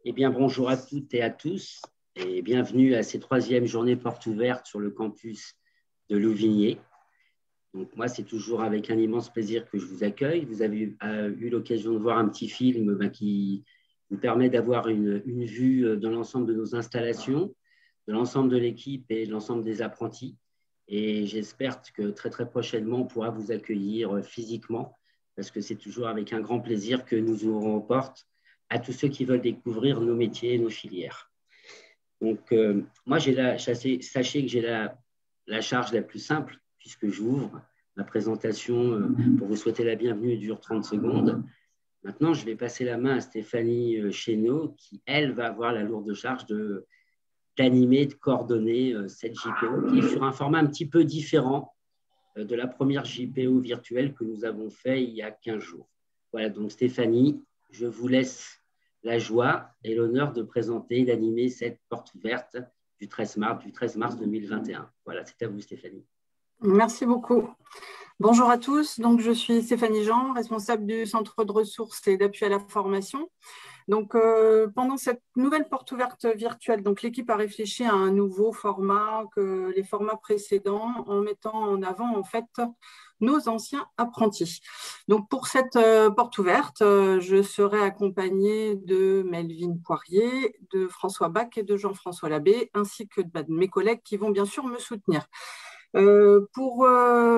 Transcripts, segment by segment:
Eh bien, bonjour à toutes et à tous et bienvenue à ces troisièmes journées portes ouvertes sur le campus de Louvigné. Donc, moi, c'est toujours avec un immense plaisir que je vous accueille. Vous avez eu l'occasion de voir un petit film qui vous permet d'avoir une vue de l'ensemble de nos installations, de l'ensemble de l'équipe et de l'ensemble des apprentis. Et j'espère que très, très prochainement, on pourra vous accueillir physiquement parce que c'est toujours avec un grand plaisir que nous ouvrons aux portes à tous ceux qui veulent découvrir nos métiers et nos filières. Donc, moi, sachez que j'ai la charge la plus simple, puisque j'ouvre ma présentation pour vous souhaiter la bienvenue, dure 30 secondes. Maintenant, je vais passer la main à Stéphanie Chénaud, qui, elle, va avoir la lourde charge d'animer, de coordonner cette JPO, qui est sur un format un petit peu différent de la première JPO virtuelle que nous avons fait il y a 15 jours. Voilà, donc Stéphanie, je vous laisse la joie et l'honneur de présenter et d'animer cette porte ouverte du 13 mars 2021. Voilà, c'est à vous Stéphanie. Merci beaucoup. Bonjour à tous, donc je suis Stéphanie Jean, responsable du Centre de ressources et d'appui à la formation. Donc, pendant cette nouvelle porte ouverte virtuelle, l'équipe a réfléchi à un nouveau format que les formats précédents en mettant en avant en fait nos anciens apprentis. Donc, pour cette porte ouverte, je serai accompagnée de Melvin Poirier, de François Bach et de Jean-François Labbé, ainsi que de mes collègues qui vont bien sûr me soutenir. Pour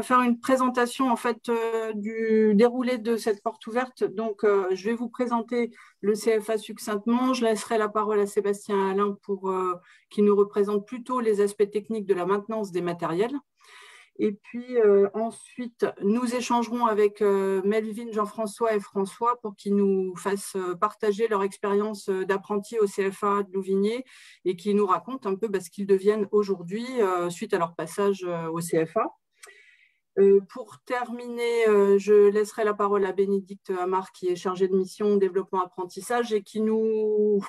faire une présentation en fait du déroulé de cette porte ouverte, je vais vous présenter le CFA succinctement. Je laisserai la parole à Sébastien Alain pour qui nous représente plutôt les aspects techniques de la maintenance des matériels. Et puis ensuite, nous échangerons avec Melvin, Jean-François et François pour qu'ils nous fassent partager leur expérience d'apprentis au CFA de Louvigné et qui nous racontent un peu ce qu'ils deviennent aujourd'hui suite à leur passage au CFA. Pour terminer, je laisserai la parole à Bénédicte Amar qui est chargée de mission développement apprentissage et qui nous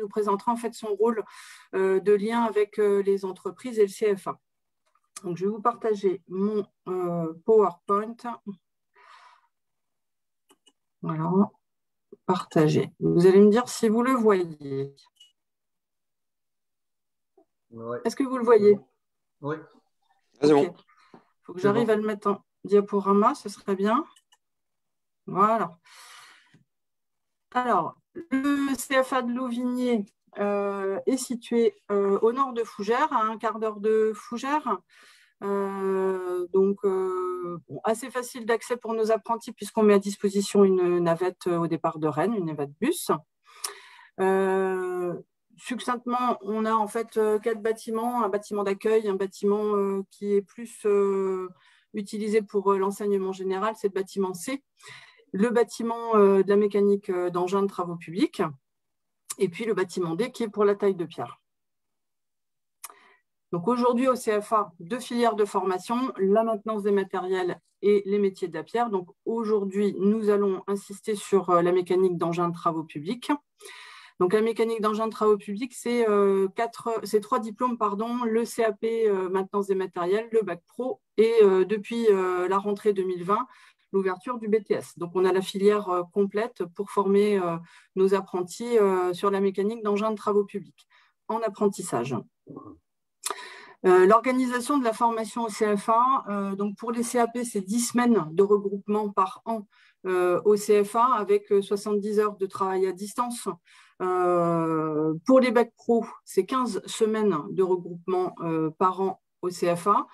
présentera en fait son rôle de lien avec les entreprises et le CFA. Donc, je vais vous partager mon PowerPoint. Voilà, partager. Vous allez me dire si vous le voyez. Ouais. Est-ce que vous le voyez? Oui. Okay. Bon. Il faut que j'arrive à le mettre en diaporama, ce serait bien. Voilà. Alors, le CFA de Louvigné est situé au nord de Fougères, à un quart d'heure de Fougères. Assez facile d'accès pour nos apprentis puisqu'on met à disposition une navette au départ de Rennes, une navette bus. Succinctement, on a en fait 4 bâtiments, un bâtiment d'accueil, un bâtiment qui est plus utilisé pour l'enseignement général, c'est le bâtiment C, le bâtiment de la mécanique d'engins de travaux publics, et puis le bâtiment D qui est pour la taille de pierre. Donc aujourd'hui au CFA, 2 filières de formation, la maintenance des matériels et les métiers de la pierre. Donc aujourd'hui, nous allons insister sur la mécanique d'engins de travaux publics. Donc la mécanique d'engins de travaux publics, c'est 3 diplômes, le CAP maintenance des matériels, le bac pro et depuis la rentrée 2020, l'ouverture du BTS. Donc on a la filière complète pour former nos apprentis sur la mécanique d'engins de travaux publics en apprentissage. L'organisation de la formation au CFA, donc pour les CAP, c'est 10 semaines de regroupement par an au CFA avec 70 heures de travail à distance. Pour les bacs pro, c'est 15 semaines de regroupement par an au CFA,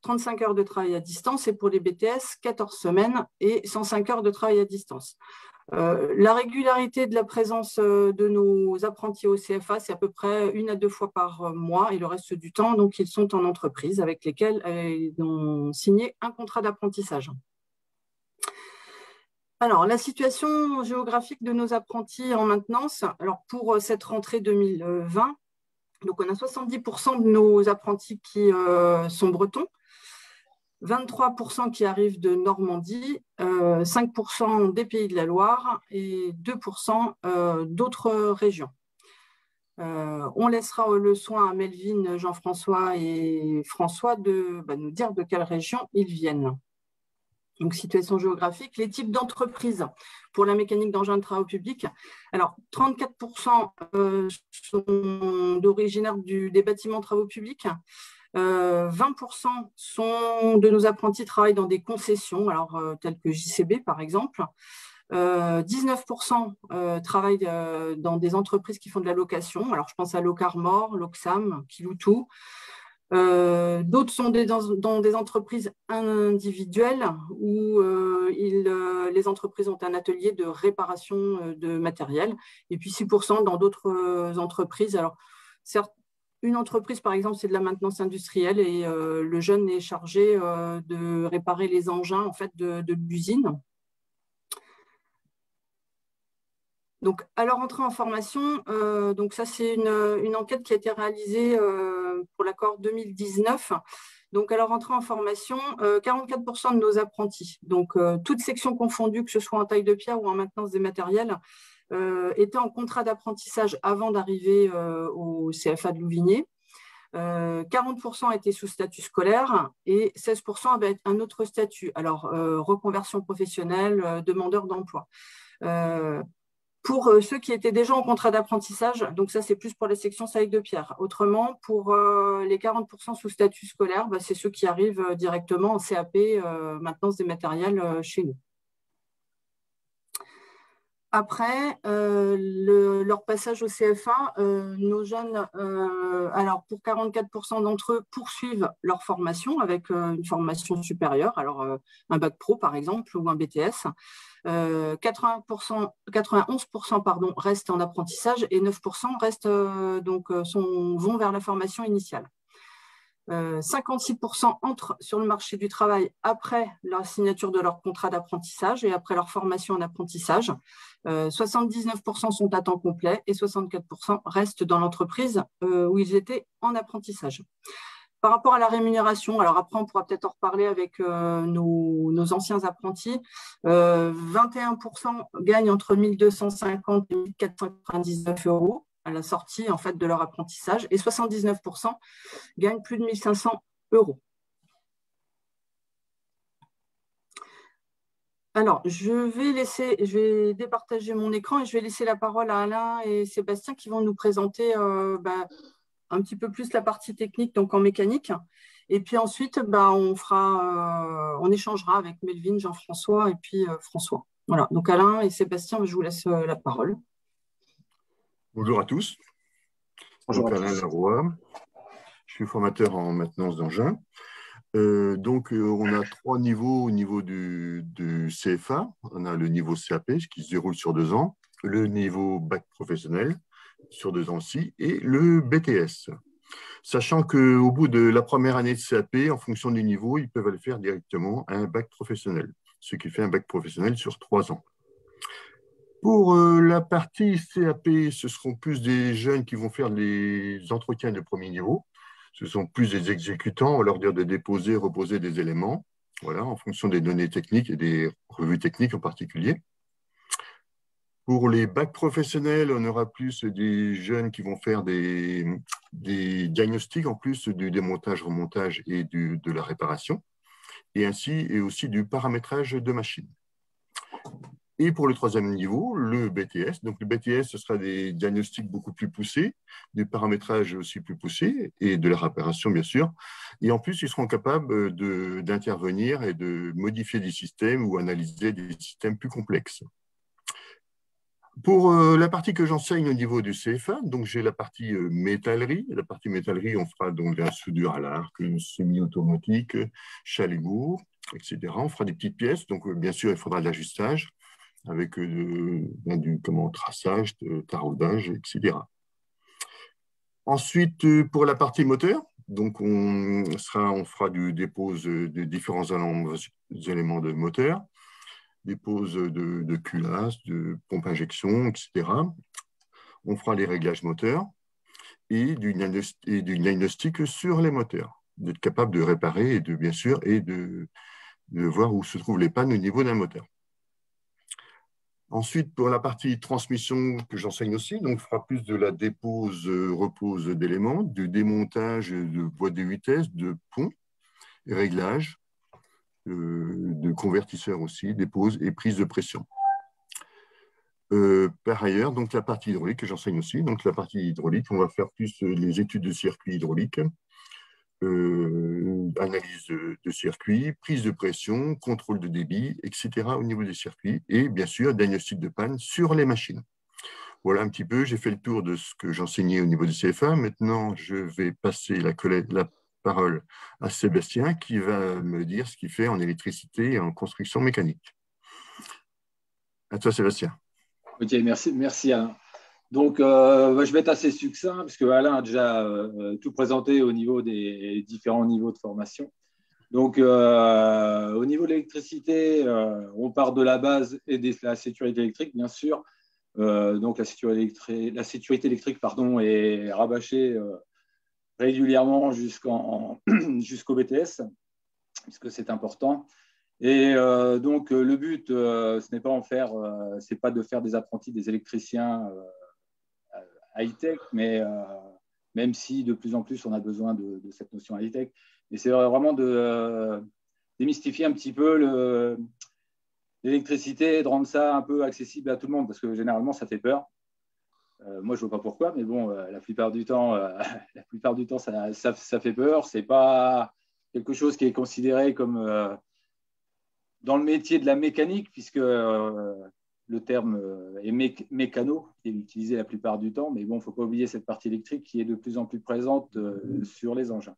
35 heures de travail à distance et pour les BTS, 14 semaines et 105 heures de travail à distance. La régularité de la présence de nos apprentis au CFA, c'est à peu près 1 à 2 fois par mois et le reste du temps, donc ils sont en entreprise avec lesquelles ils ont signé un contrat d'apprentissage. Alors, la situation géographique de nos apprentis en maintenance, alors pour cette rentrée 2020, donc on a 70% de nos apprentis qui sont bretons, 23% qui arrivent de Normandie, 5% des Pays de la Loire et 2% d'autres régions. On laissera le soin à Melvin, Jean-François et François de nous dire de quelle région ils viennent. Donc, situation géographique, les types d'entreprises pour la mécanique d'engins de travaux publics. Alors, 34% sont originaires des bâtiments de travaux publics. 20% de nos apprentis travaillent dans des concessions, alors, telles que JCB, par exemple. 19% travaillent dans des entreprises qui font de la location. Alors, je pense à Locarmor, Loxam, Kiloutou. D'autres sont dans des entreprises individuelles où les entreprises ont un atelier de réparation de matériel. Et puis 6% dans d'autres entreprises. Alors, certes, une entreprise, par exemple, c'est de la maintenance industrielle et le jeune est chargé de réparer les engins en fait, de l'usine. Donc, à leur entrée en formation, donc ça c'est une enquête qui a été réalisée pour l'accord 2019. Donc, à leur entrée en formation, 44% de nos apprentis, donc toutes sections confondues, que ce soit en taille de pierre ou en maintenance des matériels, étaient en contrat d'apprentissage avant d'arriver au CFA de Louvigné. 40% étaient sous statut scolaire et 16% avaient un autre statut, alors reconversion professionnelle, demandeur d'emploi. Pour ceux qui étaient déjà en contrat d'apprentissage, donc ça c'est plus pour les sections taille de pierre. Autrement, pour les 40% sous statut scolaire, c'est ceux qui arrivent directement en CAP, maintenance des matériels chez nous. Après leur passage au CFA, nos jeunes, alors pour 44% d'entre eux, poursuivent leur formation avec une formation supérieure, alors un bac pro par exemple ou un BTS. 91% restent en apprentissage et 9% vont vers la formation initiale. 56% entrent sur le marché du travail après la signature de leur contrat d'apprentissage et après leur formation en apprentissage. 79% sont à temps complet et 64% restent dans l'entreprise où ils étaient en apprentissage. Par rapport à la rémunération, alors après on pourra peut-être en reparler avec nos anciens apprentis, 21% gagnent entre 1 250 et 1 499 euros à la sortie en fait, de leur apprentissage et 79% gagnent plus de 1 500 euros. Alors, je vais départager mon écran et je vais laisser la parole à Alain et Sébastien qui vont nous présenter un petit peu plus la partie technique, donc en mécanique. Et puis ensuite, on échangera avec Melvin, Jean-François et puis François. Voilà, donc Alain et Sébastien, je vous laisse la parole. Bonjour à tous. Bonjour donc Alain Leroy, je suis formateur en maintenance d'engins. On a 3 niveaux au niveau du CFA. On a le niveau CAP, qui se déroule sur 2 ans, le niveau bac professionnel, sur 2 ans aussi, et le BTS. Sachant qu'au bout de la première année de CAP, en fonction du niveau, ils peuvent aller faire directement un bac professionnel, ce qui fait un bac professionnel sur 3 ans. Pour la partie CAP, ce seront plus des jeunes qui vont faire les entretiens de premier niveau. Ce sont plus des exécutants, on va leur dire de déposer, reposer des éléments, voilà, en fonction des données techniques et des revues techniques en particulier. Pour les bacs professionnels, on aura plus des jeunes qui vont faire des diagnostics, en plus du démontage, remontage et de la réparation, et aussi du paramétrage de machines. Et pour le 3e niveau, le BTS. Donc, le BTS, ce sera des diagnostics beaucoup plus poussés, des paramétrages aussi plus poussés et de la réparation, bien sûr. Et en plus, ils seront capables d'intervenir et de modifier des systèmes ou analyser des systèmes plus complexes. Pour la partie que j'enseigne au niveau du CFA, donc j'ai la partie métallerie. La partie métallerie, on fera donc de la soudure à l'arc, semi-automatique, chalet-bourg, etc. On fera des petites pièces, donc bien sûr, il faudra de l'ajustage avec du traçage, taraudage, etc. Ensuite, pour la partie moteur, donc on fera du dépose de différents éléments de moteur, dépose de culasse, de pompe injection, etc. On fera les réglages moteurs et du diagnostic sur les moteurs, d'être capable de réparer et bien sûr, de voir où se trouvent les pannes au niveau d'un moteur. Ensuite, pour la partie transmission que j'enseigne aussi, donc on fera plus de la dépose, repose d'éléments, du démontage de boîte de vitesse, de pont, réglage, de convertisseurs aussi, des poses et prises de pression. Par ailleurs, donc la partie hydraulique que j'enseigne aussi, donc la partie hydraulique, on va faire plus les études de circuits hydrauliques, analyse de circuits, prise de pression, contrôle de débit, etc. au niveau des circuits et bien sûr diagnostic de panne sur les machines. Voilà un petit peu, j'ai fait le tour de ce que j'enseignais au niveau du CFA. Maintenant, je vais passer la parole à Sébastien qui va me dire ce qu'il fait en électricité et en construction mécanique. À toi, Sébastien. Ok, merci Alain. Donc, je vais être assez succinct parce que Alain a déjà tout présenté au niveau des différents niveaux de formation. Donc, au niveau de l'électricité, on part de la base et de la sécurité électrique, bien sûr. Donc, la sécurité électrique est rabâchée régulièrement jusqu'au BTS, puisque c'est important. Et donc, le but, ce n'est pas c'est pas de faire des apprentis des électriciens high-tech, mais même si de plus en plus on a besoin de cette notion high-tech. Et c'est vraiment de démystifier un petit peu l'électricité et de rendre ça un peu accessible à tout le monde, parce que généralement, ça fait peur. Moi, je ne vois pas pourquoi, mais bon, la plupart du temps, ça fait peur. Ce n'est pas quelque chose qui est considéré comme dans le métier de la mécanique, puisque le terme est mécano, qui est utilisé la plupart du temps, mais bon, il ne faut pas oublier cette partie électrique qui est de plus en plus présente sur les engins.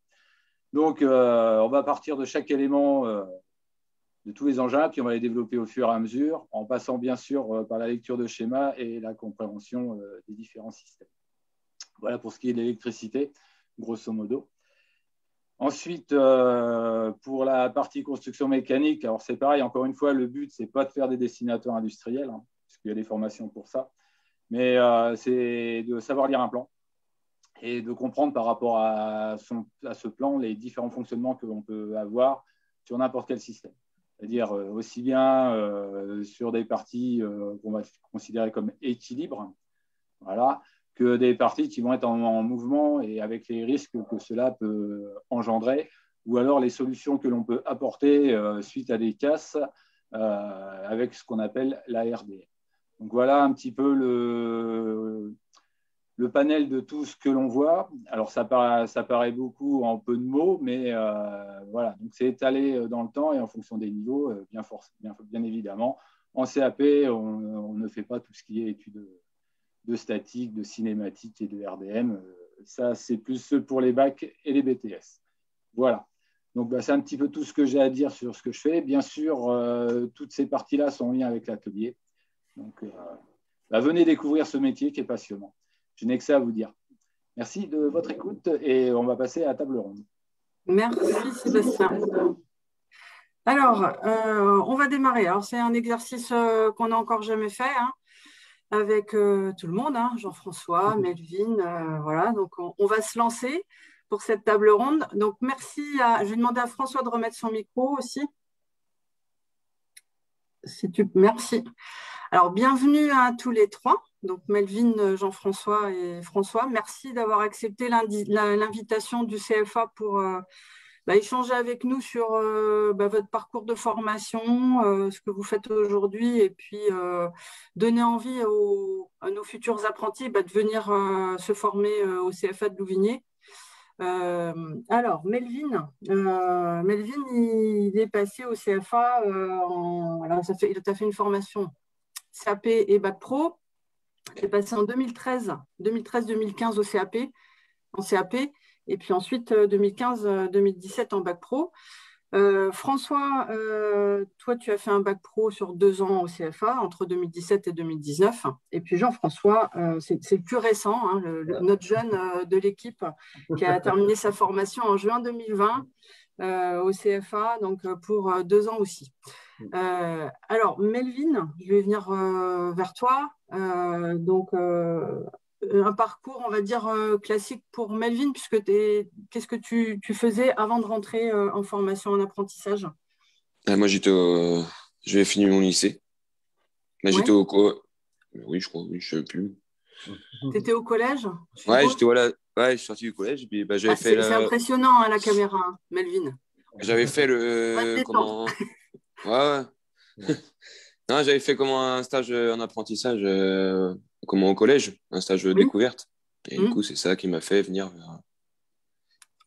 Donc, on va partir de chaque élément de tous les engins, puis on va les développer au fur et à mesure, en passant bien sûr par la lecture de schémas et la compréhension des différents systèmes. Voilà pour ce qui est de l'électricité, grosso modo. Ensuite, pour la partie construction mécanique, alors c'est pareil, encore une fois, le but, ce n'est pas de faire des dessinateurs industriels, hein, parce qu'il y a des formations pour ça, mais c'est de savoir lire un plan et de comprendre par rapport à ce plan les différents fonctionnements que l'on peut avoir sur n'importe quel système. C'est-à-dire aussi bien sur des parties qu'on va considérer comme équilibre, voilà, que des parties qui vont être en mouvement et avec les risques que cela peut engendrer, ou alors les solutions que l'on peut apporter suite à des casses avec ce qu'on appelle la RDE. Donc voilà un petit peu le panel de tout ce que l'on voit. Alors ça paraît beaucoup en peu de mots, mais voilà, donc c'est étalé dans le temps et en fonction des niveaux, bien évidemment. En CAP, on ne fait pas tout ce qui est études de statique, de cinématique et de RDM. Ça, c'est plus pour les bacs et les BTS. Voilà. Donc, c'est un petit peu tout ce que j'ai à dire sur ce que je fais. Bien sûr, toutes ces parties-là sont en lien avec l'atelier. Donc, venez découvrir ce métier qui est passionnant. Je n'ai que ça à vous dire. Merci de votre écoute et on va passer à la table ronde. Merci Sébastien. Alors, on va démarrer. Alors, c'est un exercice qu'on n'a encore jamais fait, hein, avec tout le monde, hein, Jean-François, Melvin, voilà. Donc, on va se lancer pour cette table ronde. Donc, merci. Je vais demander à François de remettre son micro aussi. Merci. Alors, bienvenue à tous les trois. Donc, Melvin, Jean-François et François, merci d'avoir accepté l'invitation du CFA pour échanger avec nous sur votre parcours de formation, ce que vous faites aujourd'hui, et puis donner envie à nos futurs apprentis de venir se former au CFA de Louvigné. Alors, Melvin, il est passé au CFA, il a fait une formation CAP et Bac Pro. Il est passé en 2013-2015 au CAP, en CAP, et puis ensuite 2015-2017 en Bac Pro. François, toi, tu as fait un Bac Pro sur 2 ans au CFA, entre 2017 et 2019. Et puis Jean-François, c'est le plus récent, hein, notre jeune de l'équipe qui a terminé sa formation en juin 2020 au CFA, donc pour 2 ans aussi. Alors, Melvin, je vais venir vers toi. Un parcours, on va dire, classique pour Melvin, puisque qu'est-ce que tu faisais avant de rentrer en formation en apprentissage? Moi, j'avais fini mon lycée. Là, j'étais au oui, je crois, oui, je ne sais plus. Tu étais au collège? Ouais, je suis sorti du collège. Puis, j'avais fait c'est impressionnant, hein, la caméra, hein, Melvin. J'avais fait Détente. Ouais, ouais. Non, j'avais fait un stage en apprentissage au collège, un stage de Oui. découverte. Et du coup, c'est ça qui m'a fait venir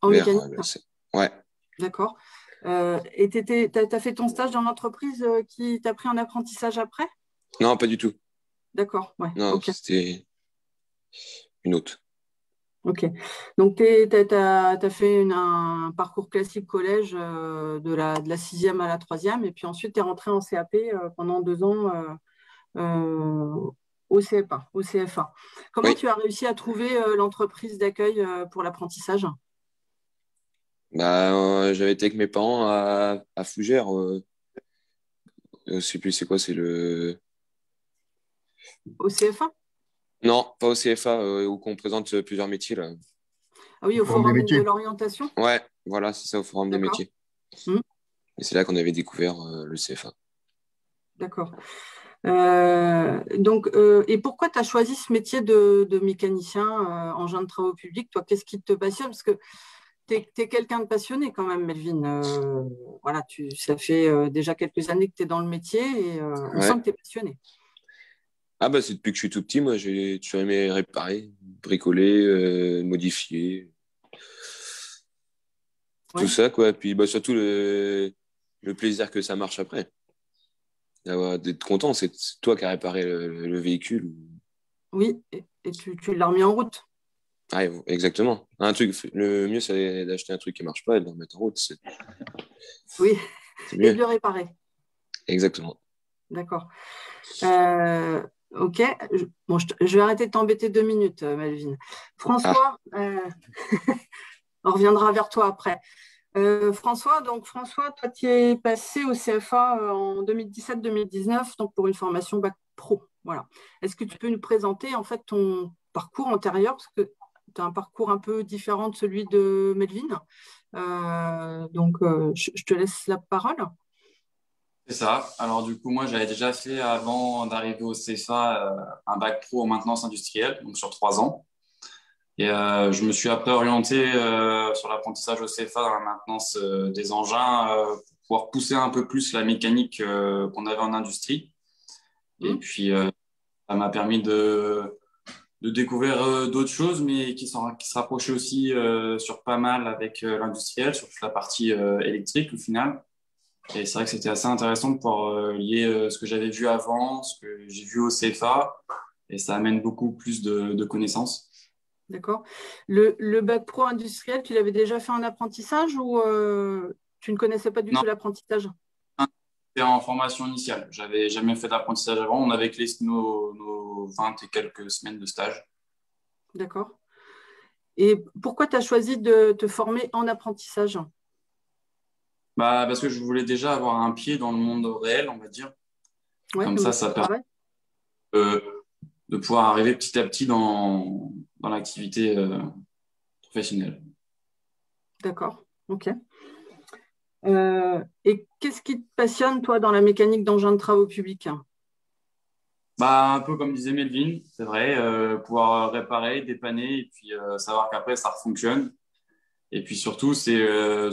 En vers mécanique. Ouais. D'accord. Et tu as fait ton stage dans l'entreprise qui t'a pris en apprentissage après? Non, pas du tout. D'accord, ouais. Non, Ok. c'était une autre. Ok. Donc, tu as fait un parcours classique collège de la 6e à la 3e, et puis ensuite, tu es rentré en CAP pendant 2 ans au CFA, au CFA. Comment Oui. tu as réussi à trouver l'entreprise d'accueil pour l'apprentissage? J'avais été avec mes parents à Fougères. Je sais plus c'est quoi, c'est le... Au CFA? Non, pas au CFA, où on présente plusieurs métiers, là. Ah oui, Au au Forum des Forum de métiers. l'orientation? Ouais, voilà, c'est ça, au Forum des D'accord. métiers. Hmm, Et c'est là qu'on avait découvert le CFA. d'accord. Donc, et pourquoi tu as choisi ce métier de mécanicien engin de travaux publics? Toi, qu'est-ce qui te passionne? Parce que tu es quelqu'un de passionné quand même, Melvin. Voilà, ça fait déjà quelques années que tu es dans le métier et on sent Ouais. que tu es passionné. Ah bah c'est depuis que je suis tout petit, moi j'ai toujours aimé réparer, bricoler, modifier, tout Ouais, ça quoi. Puis bah surtout le plaisir que ça marche après, d'être content, c'est toi qui as réparé le véhicule. oui, et tu l'as remis en route. Ah, exactement. Le mieux c'est d'acheter un truc qui marche pas et de le remettre en route, Oui, c'est et de mieux. le réparer. Exactement. D'accord. Ok. Bon, je vais arrêter de t'embêter 2 minutes, Melvin. Ah, François, on reviendra vers toi après. François, toi, tu es passé au CFA en 2017-2019, donc pour une formation bac pro. Voilà. Est-ce que tu peux nous présenter en fait ton parcours antérieur, parce que tu as un parcours un peu différent de celui de Melvin. Je te laisse la parole. C'est ça. Alors du coup, moi, j'avais déjà fait avant d'arriver au CFA un bac pro en maintenance industrielle, donc sur 3 ans. Et je me suis après orienté sur l'apprentissage au CFA dans la maintenance des engins pour pouvoir pousser un peu plus la mécanique qu'on avait en industrie. Et puis, ça m'a permis de découvrir d'autres choses, mais qui se rapprochaient aussi sur pas mal avec l'industriel, sur toute la partie électrique au final. Et c'est vrai que c'était assez intéressant de pouvoir lier ce que j'avais vu avant, ce que j'ai vu au CFA, et ça amène beaucoup plus de connaissances. D'accord. Le bac pro industriel, tu l'avais déjà fait en apprentissage ou tu ne connaissais pas du Non, tout l'apprentissage? c'était en formation initiale. J'avais jamais fait d'apprentissage avant. On avait nos 20 et quelques semaines de stage. D'accord. Et pourquoi tu as choisi de te former en apprentissage? Parce que je voulais déjà avoir un pied dans le monde réel, on va dire. Ouais, Comme le ça, monde du ça permet travail. euh, de pouvoir arriver petit à petit dans l'activité professionnelle. D'accord. OK. Et qu'est-ce qui te passionne, toi, dans la mécanique d'engins de travaux publics? Un peu comme disait Melvin, c'est vrai, pouvoir réparer, dépanner et puis savoir qu'après ça fonctionne. Et puis surtout, c'est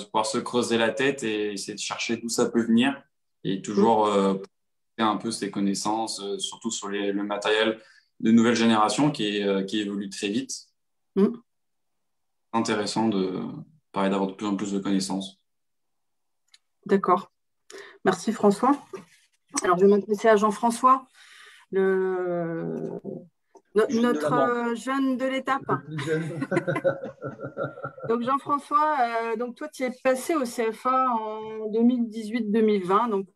pouvoir se creuser la tête et essayer de chercher d'où ça peut venir et Mm, toujours un peu ses connaissances, surtout sur le matériel de nouvelle génération qui évolue très vite. mm. C'est intéressant d'avoir de plus en plus de connaissances. D'accord. Merci, François. Alors, je vais m'adresser à Jean-François, le... notre jeune de l'étape. Le plus jeune. Donc, Jean-François, donc toi, tu es passé au CFA en 2018-2020. Donc,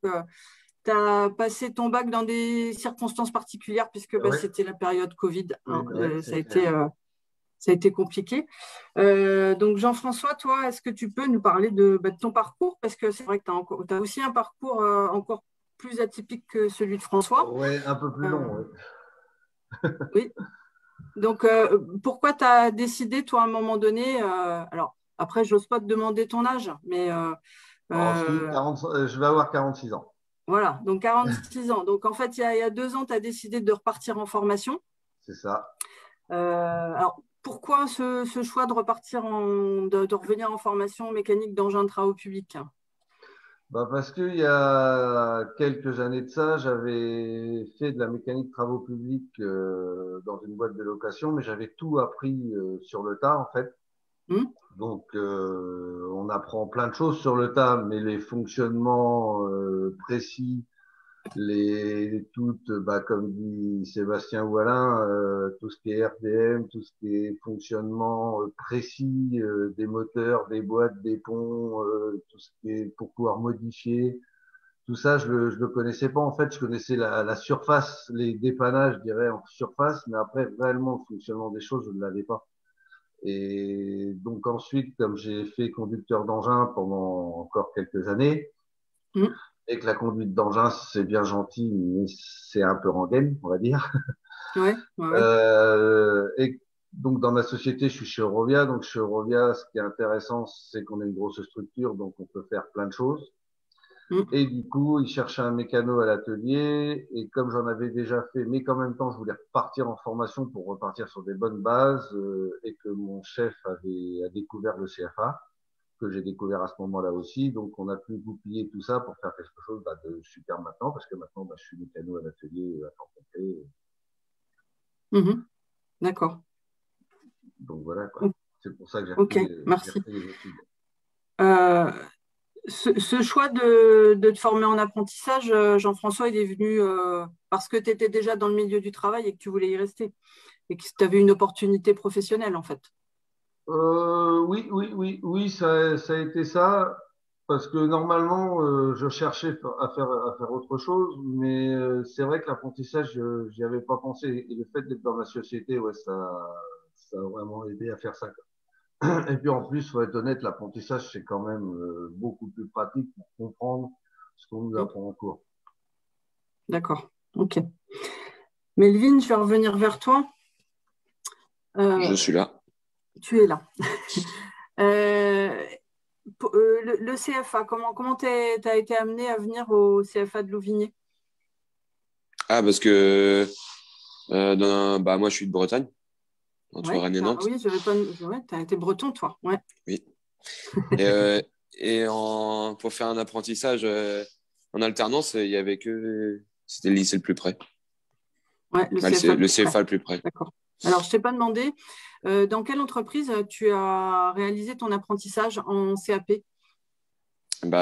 tu as passé ton bac dans des circonstances particulières puisque Oui, c'était la période Covid. oui, oui, Ça a c'est clair. ça a été compliqué. Donc, Jean-François, toi, est-ce que tu peux nous parler de ton parcours? Parce que c'est vrai que tu as aussi un parcours encore plus atypique que celui de François. Oui, un peu plus long. Oui. Oui. Donc, pourquoi tu as décidé, toi, à un moment donné, alors après, je n'ose pas te demander ton âge, mais Si, 40, je vais avoir 46 ans. voilà, donc 46 ans. Donc, en fait, il y a 2 ans, tu as décidé de repartir en formation. C'est ça. Alors, pourquoi ce choix de repartir, de revenir en formation mécanique d'engin de travaux publics? Parce qu'il y a quelques années de ça, j'avais fait de la mécanique de travaux publics dans une boîte de location, mais j'avais tout appris sur le tas, en fait. Donc, on apprend plein de choses sur le tas, mais les fonctionnements précis, comme dit Sébastien ou Alain, tout ce qui est RDM, tout ce qui est fonctionnement précis des moteurs, des boîtes, des ponts, tout ce qui est pour pouvoir modifier, tout ça, je le connaissais pas. En fait, je connaissais la surface, les dépannages, je dirais, en surface, mais après, réellement, le fonctionnement des choses, je ne l'avais pas. Et donc ensuite, comme j'ai fait conducteur d'engin pendant encore quelques années, et que la conduite d'engin, c'est bien gentil, mais c'est un peu rengaine, on va dire. Ouais. Et donc, dans ma société, je suis chez Eurovia. Donc, chez Eurovia, ce qui est intéressant, c'est qu'on est une grosse structure, donc on peut faire plein de choses. Et du coup, ils cherchaient un mécano à l'atelier. Et comme j'en avais déjà fait, mais qu'en même temps, je voulais repartir en formation pour repartir sur des bonnes bases, et que mon chef a découvert le CFA, que j'ai découvert à ce moment-là aussi. Donc, on a pu goupiller tout ça pour faire quelque chose de super maintenant, parce que maintenant, je suis mécano à l'atelier à temps complet. D'accord. Donc, voilà, quoi. C'est pour ça que j'ai repris les études. Ce choix de te former en apprentissage, Jean-François, il est venu parce que tu étais déjà dans le milieu du travail et que tu voulais y rester et que tu avais une opportunité professionnelle, en fait. Oui, ça a été ça, parce que normalement, je cherchais à faire autre chose, mais c'est vrai que l'apprentissage, j'y avais pas pensé. Et le fait d'être dans la société, ouais, ça a vraiment aidé à faire ça, quoi. Et puis en plus, faut être honnête, l'apprentissage, c'est quand même beaucoup plus pratique pour comprendre ce qu'on nous apprend en cours. D'accord, ok. Melvin, je vais revenir vers toi. Je suis là. Tu es là. Le CFA, comment tu as été amené à venir au CFA de Louvigné? Ah, parce que moi, je suis de Bretagne, entre Rennes et Nantes. Oui, tu as été breton, toi. Ouais. Oui. Et pour faire un apprentissage en alternance, il y avait que c'était le lycée le plus près. Ouais, le CFA le plus près. D'accord. Alors, je ne t'ai pas demandé, dans quelle entreprise tu as réalisé ton apprentissage en CAP?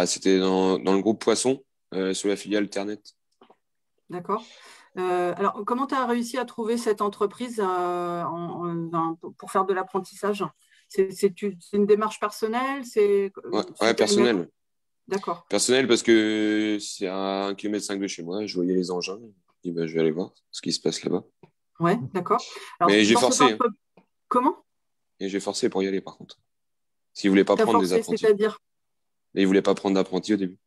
C'était dans le groupe Poisson, sous la filiale Ternet. D'accord. Alors, comment tu as réussi à trouver cette entreprise pour faire de l'apprentissage? C'est une démarche personnelle? Ouais, personnelle. D'accord. Personnel parce que c'est à 1,5 km de chez moi. Je voyais les engins. Je dis, je vais aller voir ce qui se passe là-bas. Ouais, d'accord. Mais j'ai forcé. Comment? Et j'ai forcé pour y aller, par contre. S'ils ne voulaient pas prendre des apprentis. C'est-à-dire? Et ils ne voulaient pas prendre d'apprentis au début.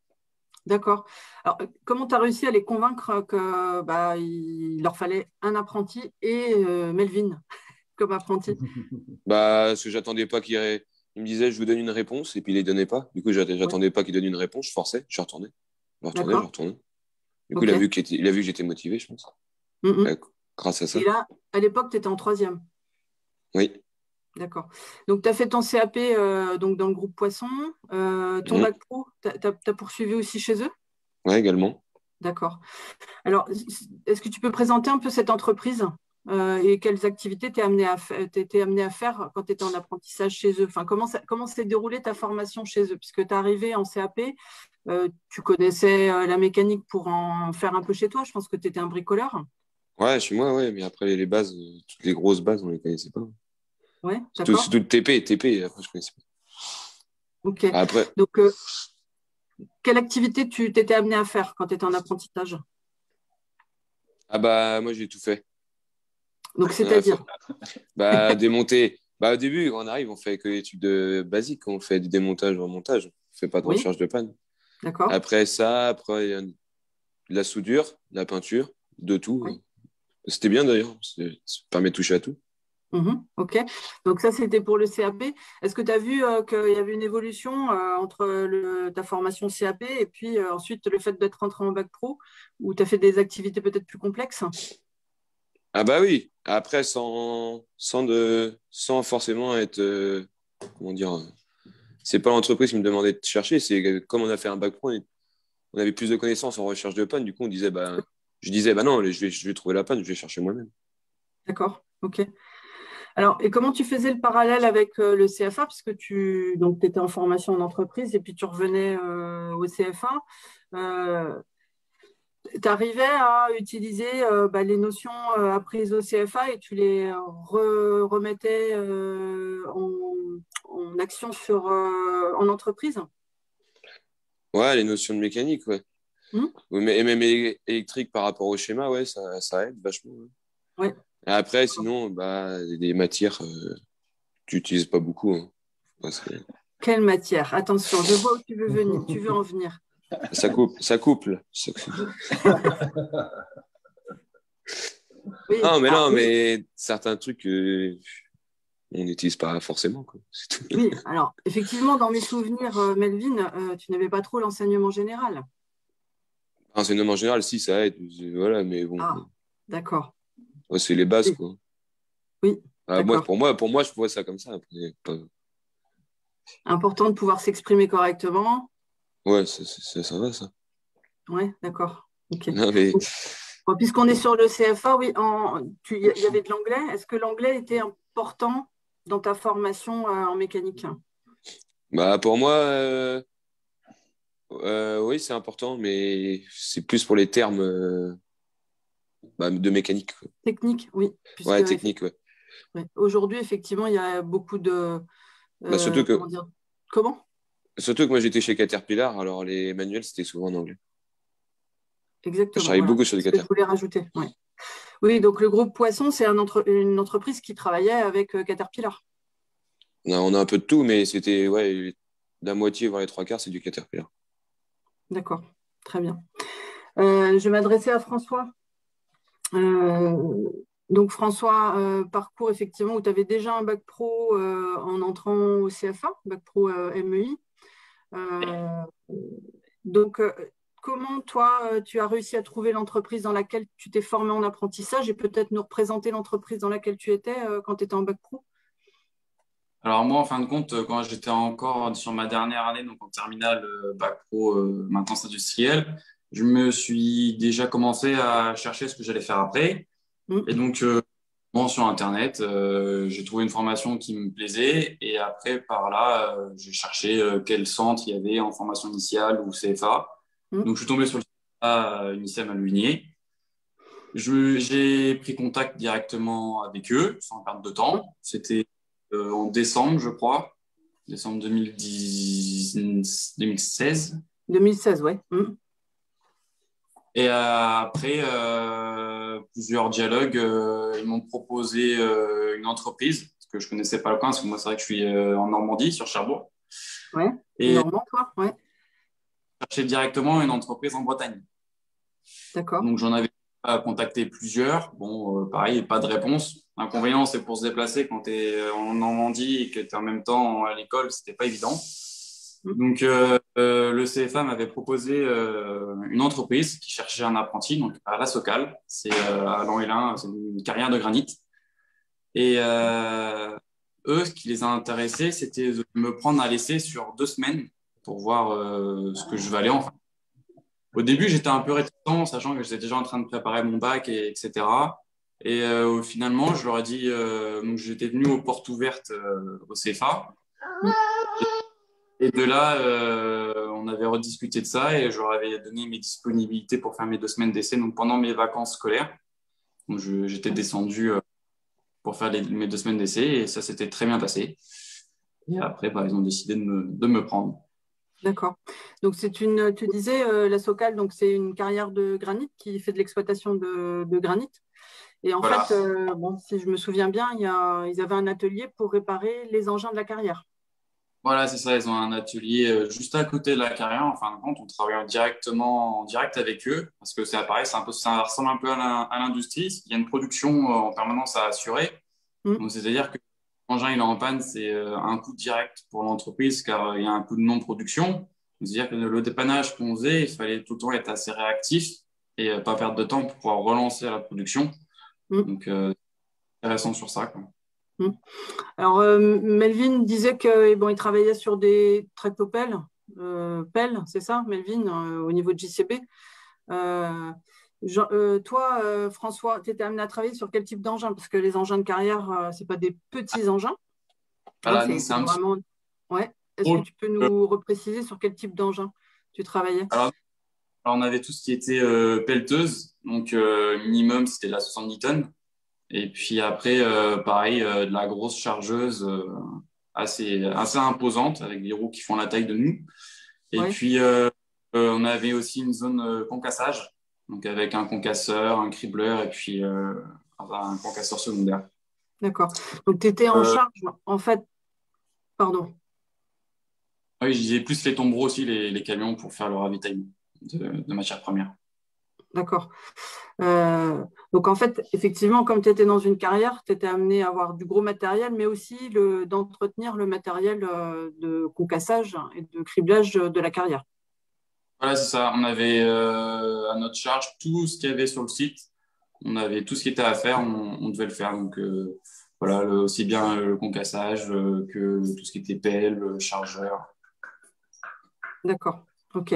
D'accord. Alors, comment tu as réussi à les convaincre qu'il leur fallait un apprenti et Melvin comme apprenti? Parce que j'attendais pas qu'il me disait je vous donne une réponse et puis il les donnait pas. Du coup, j'attendais pas qu'il donne une réponse, je forçais, je retournais. Je retournais. Du coup, il a vu que j'étais motivé, je pense. Grâce à ça. Et là, à l'époque, tu étais en 3e. Oui. D'accord. Donc, tu as fait ton CAP donc dans le groupe Poisson. Ton bac pro, tu as poursuivi aussi chez eux? Oui, également. D'accord. Alors, est-ce que tu peux présenter un peu cette entreprise et quelles activités tu étais amené à faire quand tu étais en apprentissage chez eux? Enfin, comment s'est déroulée ta formation chez eux? Puisque tu es arrivé en CAP, tu connaissais la mécanique pour en faire un peu chez toi. Je pense que tu étais un bricoleur. Ouais, chez moi, ouais. Mais après, les bases, toutes les grosses bases, on ne les connaissait pas. Ouais, d'accord. Surtout TP, après, je ne connaissais pas. Ok. Après... Donc, quelle activité tu t'étais amené à faire quand tu étais en apprentissage? Moi, j'ai tout fait. Donc, c'est-à-dire démonter. Au début, quand on arrive, on fait que l'étude basique. On fait du démontage, remontage. On ne fait pas de recherche de panne. D'accord. Après ça, il y a de la soudure, de la peinture, de tout. Oui. C'était bien d'ailleurs. Ça permet de toucher à tout. Ok. Donc, ça, c'était pour le CAP. Est-ce que tu as vu qu'il y avait une évolution entre ta formation CAP et puis ensuite le fait d'être rentré en bac pro, où tu as fait des activités peut-être plus complexes? Ah bah oui, après, sans forcément être, comment dire, c'est pas l'entreprise qui me demandait de chercher, c'est que comme on a fait un bac pro, on avait plus de connaissances en recherche de panne, du coup, je disais, bah non, je vais trouver la panne, je vais chercher moi-même. D'accord, ok. Alors, et comment tu faisais le parallèle avec le CFA, puisque tu étais en formation en entreprise et puis tu revenais au CFA, tu arrivais à utiliser les notions apprises au CFA et tu les remettais en action en entreprise? Ouais, les notions de mécanique, ouais. Oui, et même électrique par rapport au schéma, ouais, ça aide vachement. Ouais. Ouais. Et après, sinon, des matières, tu n'utilises pas beaucoup. Hein. Quelle matière? Attention, je vois où tu veux en venir. Ça couple. Oui. Non, mais certains trucs, on n'utilise pas forcément. Quoi. Tout. Oui, alors effectivement, dans mes souvenirs, Melvin, tu n'avais pas trop l'enseignement général. L'enseignement général, si, ça aide. Voilà, mais bon. Ah, d'accord. Ouais, c'est les bases, Oui. quoi. Oui. Pour moi, je vois ça comme ça. Après, pas... Important de pouvoir s'exprimer correctement. Ouais, ça va, ça. Ouais, d'accord. Ok. Non, mais... Bon, puisqu'on est sur le CFA, oui, il y avait de l'anglais. Est-ce que l'anglais était important dans ta formation en mécanique? Pour moi, oui, c'est important, mais c'est plus pour les termes de mécanique. Quoi. Technique, oui. Ouais, technique, ouais. Ouais. Aujourd'hui, effectivement, il y a beaucoup de... surtout que... Comment? Surtout que moi, j'étais chez Caterpillar, alors les manuels, c'était souvent en anglais. Exactement. Je travaille beaucoup sur les Caterpillar. Je voulais rajouter. Ouais. Oui, donc le groupe Poisson, c'est une entreprise qui travaillait avec Caterpillar. On a un peu de tout, mais c'était la moitié, voire les trois quarts, c'est du Caterpillar. D'accord, très bien. Je vais m'adresser à François. Donc François, parcours effectivement où tu avais déjà un bac pro en entrant au CFA, bac pro MEI. Donc, comment toi, tu as réussi à trouver l'entreprise dans laquelle tu t'es formé en apprentissage et peut-être nous représenter l'entreprise dans laquelle tu étais quand tu étais en bac pro? Alors moi, en fin de compte, quand j'étais encore sur ma dernière année, donc en terminale bac pro maintenance industrielle, je me suis déjà commencé à chercher ce que j'allais faire après. Et donc, sur Internet, j'ai trouvé une formation qui me plaisait. Et après, par là, j'ai cherché quel centre il y avait en formation initiale ou CFA. Donc, je suis tombé sur le CFA Unicem à Louvigné. J'ai pris contact directement avec eux, sans perdre de temps. C'était en décembre, je crois. Décembre 2016. 2016, ouais. Et après plusieurs dialogues, ils m'ont proposé une entreprise, parce que je ne connaissais pas le coin, parce que moi, c'est vrai que je suis en Normandie, sur Cherbourg. Ouais, et Normand, toi, ouais. Je cherchais directement une entreprise en Bretagne. D'accord. Donc, j'en avais contacté plusieurs. Bon, pareil, pas de réponse. L'inconvénient, c'est pour se déplacer quand tu es en Normandie et que tu es en même temps à l'école, c'était pas évident. Donc, le CFA m'avait proposé une entreprise qui cherchait un apprenti, donc à La Socale, c'est à Lan-et-Lin, c'est une carrière de granit. Et eux, ce qui les a intéressés, c'était de me prendre à l'essai sur 2 semaines pour voir ce que je valais enfin. Au début, j'étais un peu réticent, sachant que j'étais déjà en train de préparer mon bac, etc. Et finalement, je leur ai dit, donc j'étais venu aux portes ouvertes au CFA. Et de là, on avait rediscuté de ça et je leur avais donné mes disponibilités pour faire mes 2 semaines d'essai, donc pendant mes vacances scolaires. Donc j'étais descendu pour faire mes 2 semaines d'essai et ça s'était très bien passé. Et après, ils ont décidé de me prendre. D'accord. Donc, tu disais, la Socale, donc c'est une carrière de granit qui fait de l'exploitation de granit. Et en fait, si je me souviens bien, ils avaient un atelier pour réparer les engins de la carrière. Voilà, c'est ça. Ils ont un atelier juste à côté de la carrière. En fin de compte, on travaille en direct avec eux parce que c'est pareil, ça ressemble un peu à l'industrie. Il y a une production en permanence à assurer. Donc, c'est-à-dire que l'engin il est en panne, c'est un coût direct pour l'entreprise car il y a un coût de non-production. C'est-à-dire que le dépannage qu'on faisait, il fallait tout le temps être assez réactif et pas perdre de temps pour pouvoir relancer la production. Donc, intéressant sur ça, quoi. Alors, Melvin disait que bon, il travaillait sur des tractopelles, pelles, c'est ça, Melvin, au niveau de JCB. Toi, François, tu étais amené à travailler sur quel type d'engin? Parce que les engins de carrière, ce pas des petits engins. Voilà, nous, C'est c'est un petit vraiment. Ouais. Est-ce que tu peux nous repréciser sur quel type d'engin tu travaillais? Alors, on avait tout ce qui était pelleteuse. Donc, minimum, c'était la 70 tonnes. Et puis après, pareil, de la grosse chargeuse assez imposante avec des roues qui font la taille de nous. Et puis, on avait aussi une zone concassage, donc avec un concasseur, un cribleur et puis un concasseur secondaire. D'accord. Donc, tu étais en charge, en fait, pardon. Oui, je disais plus les tombereaux aussi, les camions pour faire le ravitaillement de matières premières. D'accord. Donc, en fait, effectivement, comme tu étais dans une carrière, tu étais amené à avoir du gros matériel, mais aussi d'entretenir le matériel de concassage et de criblage de la carrière. Voilà, c'est ça. On avait à notre charge tout ce qu'il y avait sur le site. On avait tout ce qui était à faire, on devait le faire. Donc, voilà, aussi bien le concassage que tout ce qui était pelle, chargeur. D'accord. OK.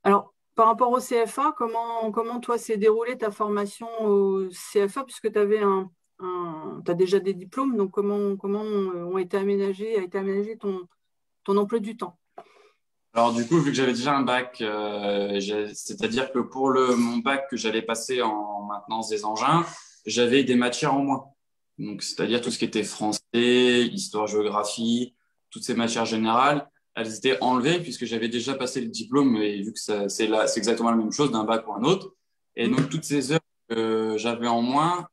Alors, par rapport au CFA, comment toi s'est déroulée ta formation au CFA, puisque tu avais as déjà des diplômes, donc comment a été aménagé ton emploi du temps? Alors, du coup, vu que j'avais déjà un bac, c'est-à-dire que pour mon bac que j'allais passer en maintenance des engins, j'avais des matières en moins. Donc, c'est-à-dire tout ce qui était français, histoire, géographie, toutes ces matières générales, elles étaient enlevées puisque j'avais déjà passé le diplôme et vu que c'est exactement la même chose d'un bac ou un autre. Et donc, toutes ces heures que j'avais en moins,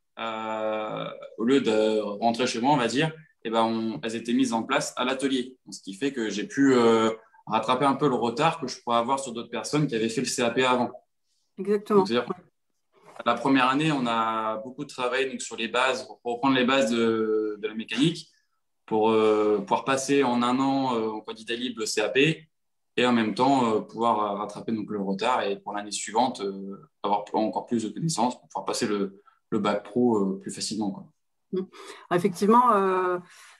au lieu de rentrer chez moi, on va dire, eh ben, elles étaient mises en place à l'atelier. Ce qui fait que j'ai pu rattraper un peu le retard que je pourrais avoir sur d'autres personnes qui avaient fait le CAP avant. Exactement. Donc, c'est-à-dire, la première année, on a beaucoup travaillé donc, sur les bases, pour reprendre les bases de la mécanique, pour pouvoir passer en un an en candidat libre le CAP et en même temps pouvoir rattraper donc, le retard et pour l'année suivante avoir encore plus de connaissances pour pouvoir passer le bac pro plus facilement, quoi. Effectivement,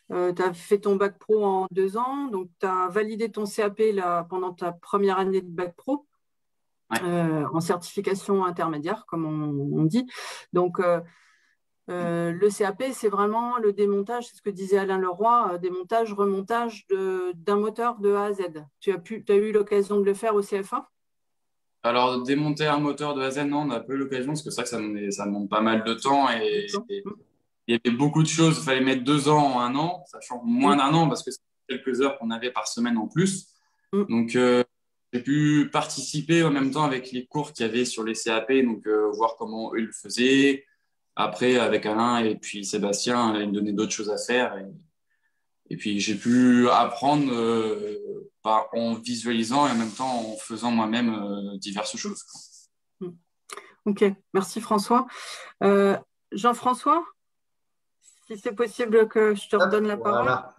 tu as fait ton bac pro en 2 ans, donc tu as validé ton CAP là, pendant ta première année de bac pro. Ouais. En certification intermédiaire, comme on dit. Donc, le CAP, c'est vraiment le démontage, c'est ce que disait Alain Leroy, démontage, remontage d'un moteur de A à Z. Tu as eu l'occasion de le faire au CFA? Alors, démonter un moteur de A à Z, non, on n'a pas eu l'occasion, parce que ça demande pas mal de temps et il y avait beaucoup de choses. Il fallait mettre 2 ans en 1 an, sachant moins d'1 an, parce que c'est quelques heures qu'on avait par semaine en plus. Donc, j'ai pu participer en même temps avec les cours qu'il y avait sur les CAP, donc voir comment eux le faisaient. Après, avec Alain et puis Sébastien, ils me donnaient d'autres choses à faire. Et puis, j'ai pu apprendre en visualisant et en même temps en faisant moi-même diverses choses. Ok, merci François. Jean-François, si c'est possible que je te redonne la parole. Voilà.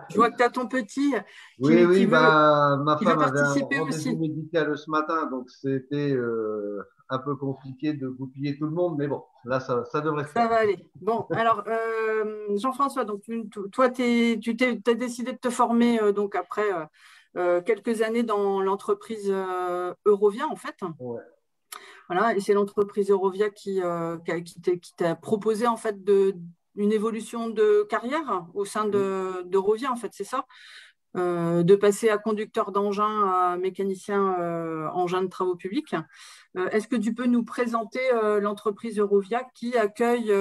Je vois que tu as ton petit qui ma femme avait un participer rendez-vous aussi. médical ce matin, donc c'était un peu compliqué de goupiller tout le monde, mais bon, là, ça devrait faire. Ça va aller. Bon, alors, Jean-François, donc, toi, tu as décidé de te former donc après quelques années dans l'entreprise Eurovia, en fait. Ouais. Voilà, et c'est l'entreprise Eurovia qui t'a proposé, en fait, une évolution de carrière au sein d'Eurovia, en fait, c'est ça? De passer à conducteur d'engin à mécanicien engin de travaux publics. Est-ce que tu peux nous présenter l'entreprise Eurovia qui accueille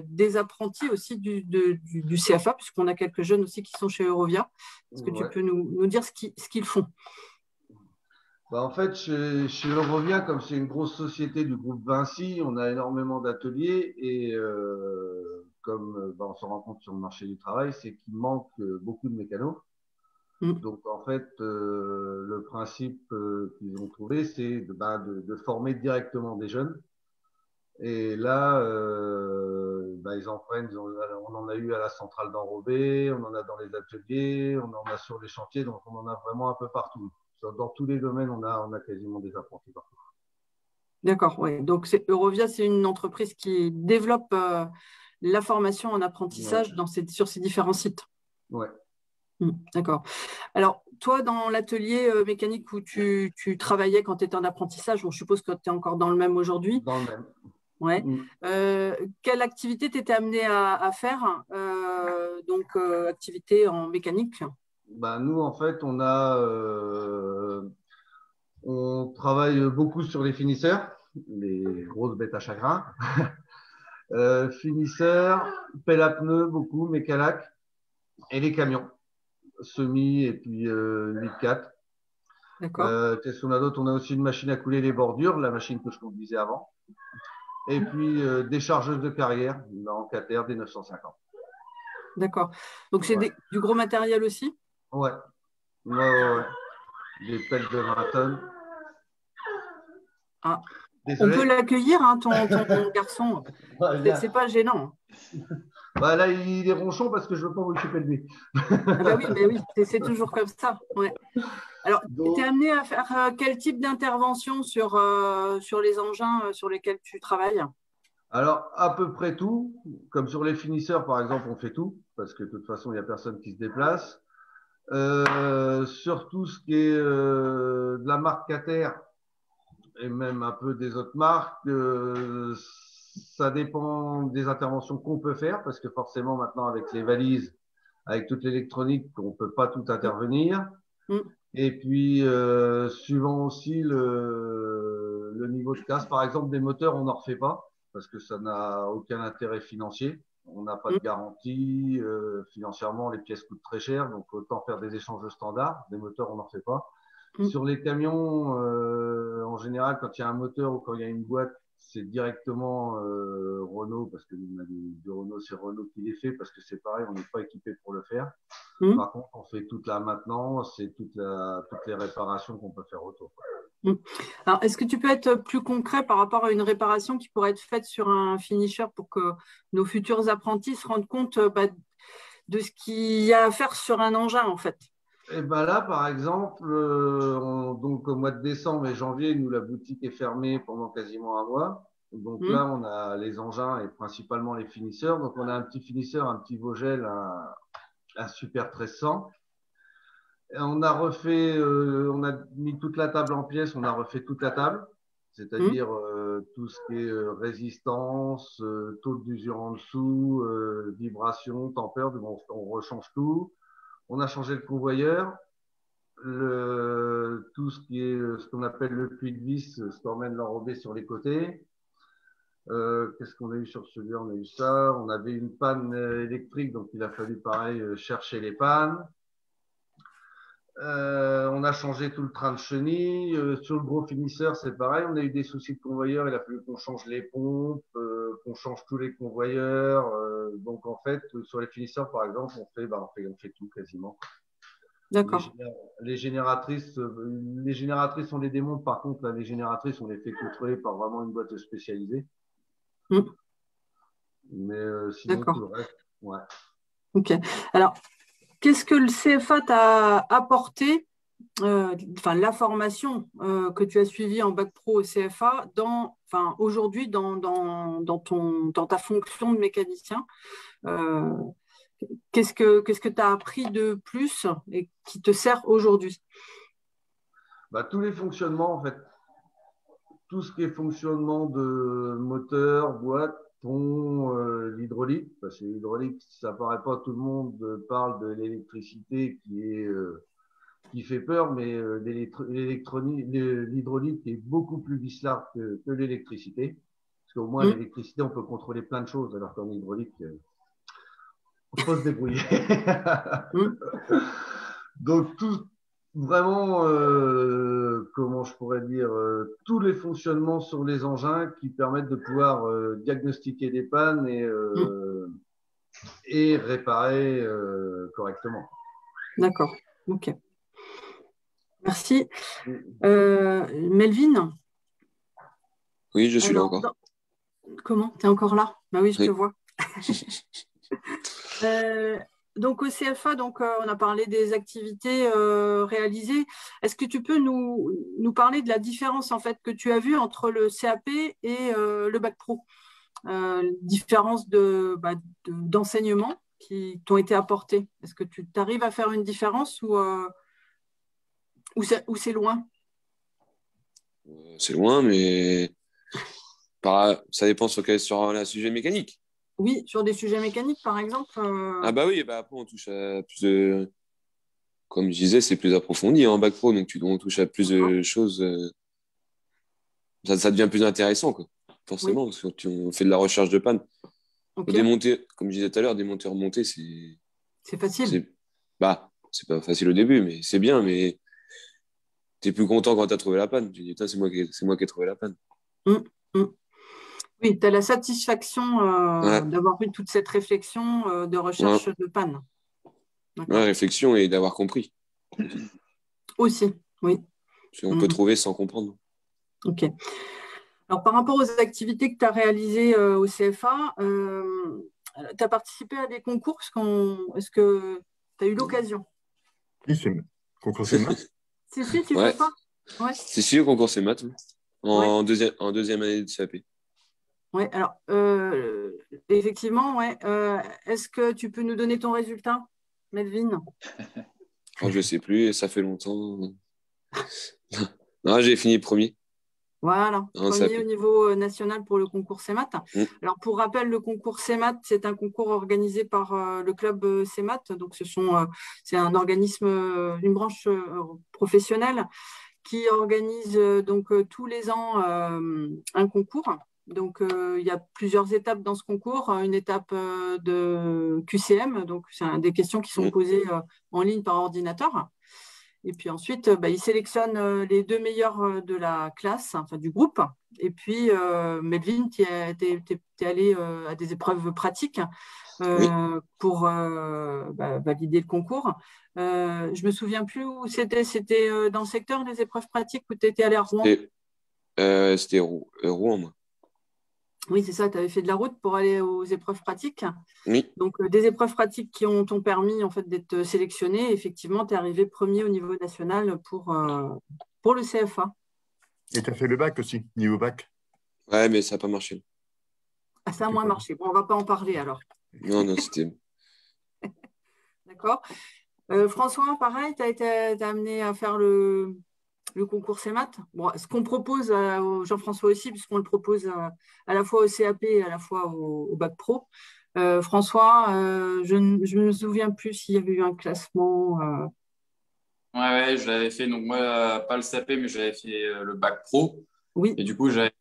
des apprentis aussi du CFA, puisqu'on a quelques jeunes aussi qui sont chez Eurovia. Est-ce que tu peux nous dire ce qu'ils font? En fait, chez Eurovia, comme c'est une grosse société du groupe Vinci, on a énormément d'ateliers et comme on se rend compte sur le marché du travail, c'est qu'il manque beaucoup de mécanos. Donc, en fait, le principe qu'ils ont trouvé, c'est de former directement des jeunes. Et là, ils en prennent, on en a eu à la centrale d'Enrobé, on en a dans les ateliers, on en a sur les chantiers, donc on en a vraiment un peu partout. Dans tous les domaines, on a quasiment des apprentis partout. D'accord, oui. Donc Eurovia, c'est une entreprise qui développe la formation en apprentissage sur ces différents sites. Ouais. D'accord. Alors, toi, dans l'atelier mécanique où tu travaillais quand tu étais en apprentissage, bon, je suppose que tu es encore dans le même aujourd'hui. Dans le même. Ouais. Quelle activité tu étais amené à faire activité en mécanique? Ben, nous, en fait, on travaille beaucoup sur les finisseurs, les grosses bêtes à chagrin. Finisseurs, pelle à pneus, beaucoup, mécalac, et les camions, semi et puis 8x4. D'accord. Qu'est-ce qu'on a d'autre? On a aussi une machine à couler les bordures, la machine que je conduisais avant. Et puis des chargeuses de carrière, en Cater, des 950. D'accord. Donc c'est du gros matériel aussi? Ouais. Ouais. Des pelles de 20 tonnes. Ah. On peut l'accueillir, hein, ton garçon. C'est pas gênant. Bah là, il est ronchon parce que je ne veux pas m'occuper de lui. Bah oui, c'est toujours comme ça. Ouais. Alors, tu es amené à faire quel type d'intervention sur les engins sur lesquels tu travailles? Alors, à peu près tout. Comme sur les finisseurs, par exemple, on fait tout parce que de toute façon, il n'y a personne qui se déplace. Sur tout ce qui est de la marque Cater et même un peu des autres marques, ça dépend des interventions qu'on peut faire parce que forcément, maintenant, avec les valises, avec toute l'électronique, on ne peut pas tout intervenir. Et puis, suivant aussi le niveau de casse, par exemple, des moteurs, on n'en refait pas parce que ça n'a aucun intérêt financier. On n'a pas de garantie. Financièrement, les pièces coûtent très cher, donc autant faire des échanges standards. Des moteurs, on n'en fait pas. Sur les camions, en général, quand il y a un moteur ou quand il y a une boîte, c'est directement Renault, parce que de Renault, c'est Renault qui les fait, parce que c'est pareil, on n'est pas équipé pour le faire. Par contre, on fait toute la maintenance et toutes les réparations qu'on peut faire autour. Alors, est-ce que tu peux être plus concret par rapport à une réparation qui pourrait être faite sur un finisher pour que nos futurs apprentis se rendent compte de ce qu'il y a à faire sur un engin, en fait? Et ben là, par exemple, donc au mois de décembre et janvier, nous, la boutique est fermée pendant quasiment un mois. Donc là, on a les engins et principalement les finisseurs. Donc on a un petit finisseur, un petit Vogel, un Super 1300. Et on a refait, on a mis toute la table en pièces, on a refait toute la table, c'est-à-dire tout ce qui est résistance, taux d'usure en dessous, vibration, tempère, on rechange tout. On a changé le convoyeur, tout ce qui est ce qu'on appelle le puits de vis, ce qu'on emmène l'enrobé sur les côtés. Qu'est-ce qu'on a eu sur celui-là? On a eu ça. On avait une panne électrique, donc il a fallu pareil chercher les pannes. On a changé tout le train de chenille. Sur le gros finisseur, c'est pareil. On a eu des soucis de convoyeur. Il a fallu qu'on change les pompes, qu'on change tous les convoyeurs. Donc, en fait, sur les finisseurs, par exemple, on fait tout quasiment. D'accord. Les génératrices, on les démonte. Par contre, là, les génératrices, on les fait contrôler par vraiment une boîte spécialisée. Mais sinon, tout le reste, ouais. Ok. Alors, qu'est-ce que le CFA t'a apporté, la formation que tu as suivie en bac pro au CFA, aujourd'hui dans ta fonction de mécanicien, qu'est-ce que tu as appris de plus et qui te sert aujourd'hui? Tous les fonctionnements, en fait, tout ce qui est fonctionnement de moteur, boîte, pont, l'hydraulique, parce que l'hydraulique, ça paraît pas, tout le monde parle de l'électricité qui fait peur, mais l'hydraulique est beaucoup plus vicelard que l'électricité. Parce qu'au moins, l'électricité, on peut contrôler plein de choses, alors qu'en hydraulique, il faut se débrouiller. Donc, vraiment, comment je pourrais dire, tous les fonctionnements sur les engins qui permettent de pouvoir diagnostiquer des pannes et réparer correctement. D'accord, ok. Merci. Melvin? Oui, je suis là encore. Comment? Tu es encore là? Bah oui, je te vois. donc au CFA, on a parlé des activités réalisées. Est-ce que tu peux nous parler de la différence en fait que tu as vue entre le CAP et le bac pro, différence d'enseignement qui t'ont été apportés? Est-ce que tu arrives à faire une différence ou c'est loin? C'est loin, mais ça dépend sur la sujet mécanique. Oui, sur des sujets mécaniques, par exemple. Ah bah oui, bah après on touche à plus de... Comme je disais, c'est plus approfondi en bac pro, donc on touche à plus de choses. Ça devient plus intéressant, quoi. Forcément, parce qu'on fait de la recherche de panne. Okay. Démonter, comme je disais tout à l'heure, démonter, remonter, c'est facile. C'est pas facile au début, mais c'est bien, mais t'es plus content quand t'as trouvé la panne. Tu dis, c'est moi qui ai trouvé la panne. Oui, tu as la satisfaction d'avoir eu toute cette réflexion de recherche de panne. Réflexion et d'avoir compris. Aussi, oui. Parce qu'on peut trouver sans comprendre. Ok. Alors, par rapport aux activités que tu as réalisées au CFA, tu as participé à des concours? Est-ce que tu as eu l'occasion? Oui, c'est concours CEMAT. Si, tu veux pas? Ouais. Si, au concours CEMAT. En deuxième année de CAP. Oui, alors, effectivement, est-ce que tu peux nous donner ton résultat, Melvin? Je ne sais plus, ça fait longtemps. Non, j'ai fini premier. Voilà, premier au niveau national pour le concours CEMAT. Alors, pour rappel, le concours CEMAT, c'est un concours organisé par le club CEMAT. Donc, c'est un organisme, une branche professionnelle qui organise tous les ans un concours. Donc, il y a plusieurs étapes dans ce concours. Une étape de QCM, donc c'est des questions qui sont posées en ligne par ordinateur. Et puis ensuite, ils sélectionnent les 2 meilleurs de la classe, enfin du groupe. Et puis, Melvin, tu es allé à des épreuves pratiques pour valider le concours. Je ne me souviens plus où c'était. C'était dans le secteur des épreuves pratiques où tu étais allé à Rouen? C'était Rouen, moi. Oui, c'est ça, tu avais fait de la route pour aller aux épreuves pratiques. Oui. Donc, des épreuves pratiques qui t'ont permis en fait, d'être sélectionné. Effectivement, tu es arrivé premier au niveau national pour le CFA. Et tu as fait le bac aussi, niveau bac? Ouais, mais ça n'a pas marché. Ah, ça a moins marché. Bon, on ne va pas en parler alors. Non, c'était... D'accord. François, pareil, tu as été amené à faire le concours CEMAT. Bon, ce qu'on propose Jean-François aussi, puisqu'on le propose à la fois au CAP et à la fois au bac pro. François, je ne me souviens plus s'il y avait eu un classement. Ouais, je l'avais fait. Donc, moi, pas le CAP, mais j'avais fait le bac pro. Oui. Et du coup, j'avais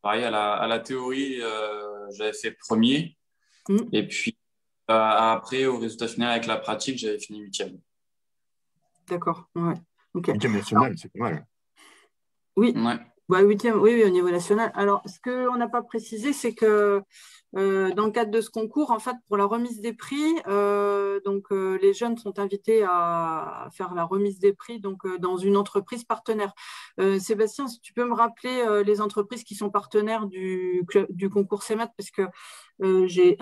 pareil à la théorie, j'avais fait premier. Et puis, après, au résultat final avec la pratique, j'avais fini 8e. D'accord. Ouais. Okay. 8e national, c'est pas mal. Oui. Ouais. 8e, oui, au niveau national. Alors, ce qu'on n'a pas précisé, c'est que dans le cadre de ce concours, en fait, pour la remise des prix, les jeunes sont invités à faire la remise des prix dans une entreprise partenaire. Sébastien, si tu peux me rappeler les entreprises qui sont partenaires du concours CEMAT, parce que j'ai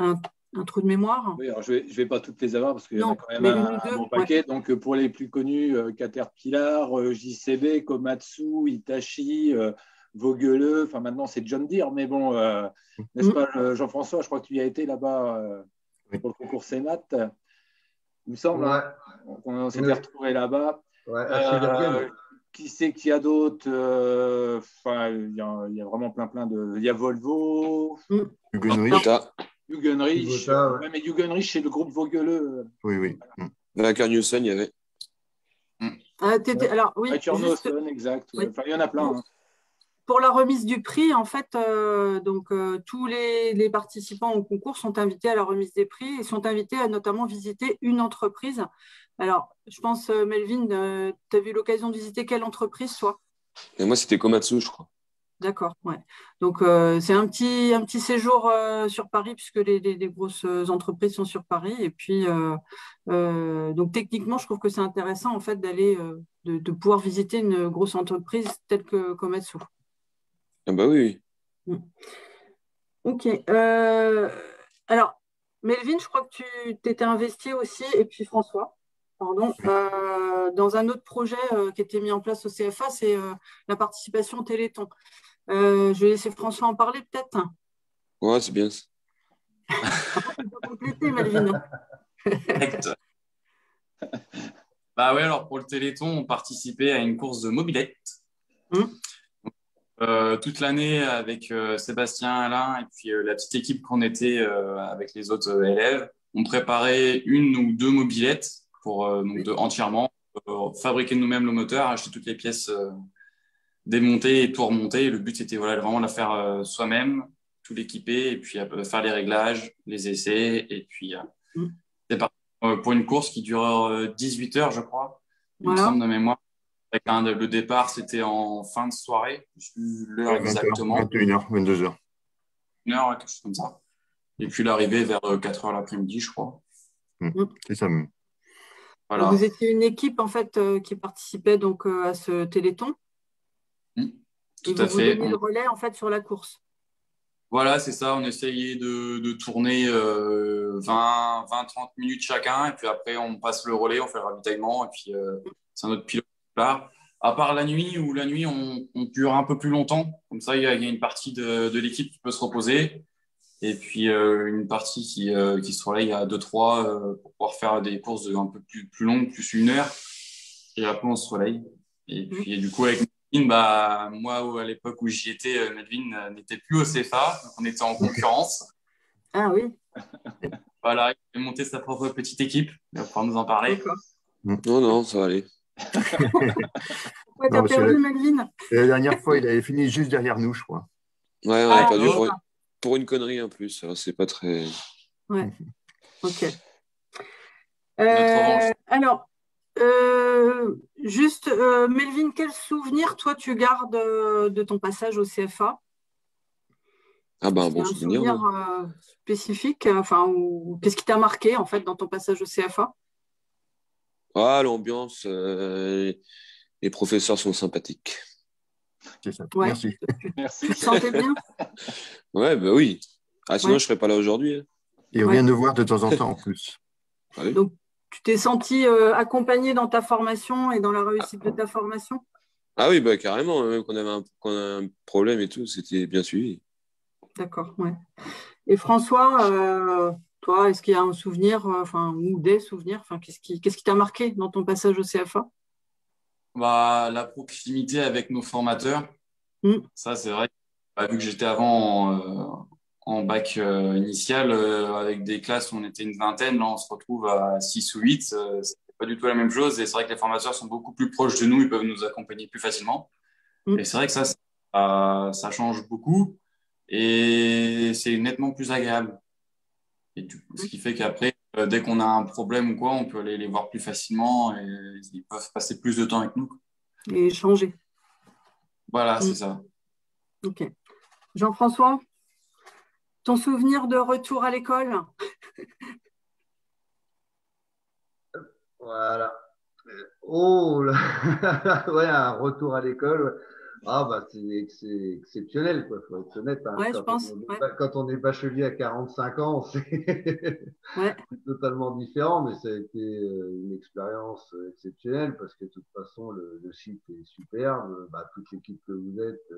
un trou de mémoire. Oui, alors je vais pas toutes les avoir parce qu'il y en a quand même un bon paquet. Ouais. Donc, pour les plus connus, Caterpillar, JCB, Komatsu, Hitachi, Vaugueleu. Enfin, maintenant, c'est John Deere. Mais bon, n'est-ce pas, Jean-François? Je crois que tu y as été là-bas pour le concours CEMAT. Il me semble qu'on s'était retrouvés là-bas. Ouais, qui c'est qu'il y a d'autres? Il y a vraiment plein de... Il y a Volvo. Hugenrich, mais Hugenrich, c'est le groupe Vaugueleu. Oui. Vainqueur Newson, il y avait. Alors, oui. Newson, exact. Oui. Enfin, il y en a plein. Pour la remise du prix, en fait, tous les participants au concours sont invités à la remise des prix et sont invités à notamment visiter une entreprise. Alors, je pense, Melvin, tu as eu l'occasion de visiter quelle entreprise, toi? Et moi, c'était Komatsu, je crois. D'accord, ouais. Donc, c'est un petit séjour sur Paris, puisque les grosses entreprises sont sur Paris. Et puis, donc, techniquement, je trouve que c'est intéressant, en fait, d'aller, de pouvoir visiter une grosse entreprise telle que Komatsu. Ah bah oui. Ok. Alors, Melvin, je crois que tu t'étais investi aussi, et puis François, pardon, dans un autre projet qui était mis en place au CFA, c'est la participation au Téléthon. Je vais laisser François en parler peut-être. Ouais, c'est bien ça. Après, tu peux compléter, Melvin. Correct. Bah ouais, alors pour le Téléthon, on participait à une course de mobilette. Toute l'année avec Sébastien, Alain et puis la petite équipe qu'on était avec les autres élèves, on préparait une ou deux mobilettes pour entièrement fabriquer nous-mêmes le moteur, acheter toutes les pièces démontées et tout remonter. Et le but c'était voilà, vraiment de la faire soi-même, tout l'équiper et puis faire les réglages, les essais et puis c'est parti pour une course qui dure 18 heures je crois, il me semble de mémoire. Le départ, c'était en fin de soirée, je sais plus l'heure exactement. 21h, 22h. Une heure, quelque chose comme ça. Et puis l'arrivée vers 4h l'après-midi, je crois. C'est ça même. Voilà. Vous étiez une équipe en fait qui participait donc à ce Téléthon. Tout à fait. Vous donniez le relais en fait sur la course. Voilà, c'est ça. On essayait de tourner 20-30 minutes chacun. Et puis après, on passe le relais, on fait le ravitaillement. Et puis, c'est un autre pilote qui part. À part la nuit, où la nuit, on dure un peu plus longtemps. Comme ça, il y a une partie de l'équipe qui peut se reposer. Et puis, une partie qui se relaye à 2-3 pour pouvoir faire des courses un peu plus longues, plus 1 heure. Et après, on se relaye. Et puis, du coup, avec Melvin, moi, à l'époque où j'y étais, Melvin n'était plus au CFA. Donc, on était en concurrence. Ah oui. Voilà, il a monté sa propre petite équipe. Il va pouvoir nous en parler. Non, ça va aller. Ouais, t'as perdu, Melvin. La dernière fois, il avait fini juste derrière nous, je crois. Ouais, on a perdu pour une connerie en plus. Alors, c'est pas très... Ouais, ok. Notre alors, juste, Melvin, quel souvenir, toi, tu gardes de ton passage au CFA? Ah ben, un bon souvenir. Spécifique, enfin, ou qu'est-ce qui t'a marqué, en fait, dans ton passage au CFA? Ah, l'ambiance, les professeurs sont sympathiques. C'est ça. Ouais. Merci. Tu te sentais bien? Ouais, bah oui. Ah, sinon, je serais pas là aujourd'hui. Et on vient nous voir de temps en temps en plus. Ah oui. Donc, tu t'es senti accompagné dans ta formation et dans la réussite de ta formation? Ah oui, bah carrément. Même quand on avait un problème et tout, c'était bien suivi. D'accord, ouais. Et François, toi, est-ce qu'il y a un souvenir, ou des souvenirs, qu'est-ce qui t'a marqué dans ton passage au CFA? la proximité avec nos formateurs. Ça, c'est vrai. Vu que j'étais avant en bac initial, avec des classes où on était une vingtaine, là, on se retrouve à 6 ou 8. C'est pas du tout la même chose. Et c'est vrai que les formateurs sont beaucoup plus proches de nous. Ils peuvent nous accompagner plus facilement. Et c'est vrai que ça change beaucoup. Et c'est nettement plus agréable. Et ce qui fait qu'après, dès qu'on a un problème ou quoi, on peut aller les voir plus facilement et ils peuvent passer plus de temps avec nous. Et changer. Voilà, c'est ça. Ok. Jean-François, ton souvenir de retour à l'école? Voilà. Oh là. Ouais, un retour à l'école. Ah bah c'est exceptionnel, quoi. Faut être honnête, hein. Ouais, je pense. Quand on est bachelier à 45 ans, c'est totalement différent, mais ça a été une expérience exceptionnelle parce que de toute façon le site est superbe. Toute l'équipe que vous êtes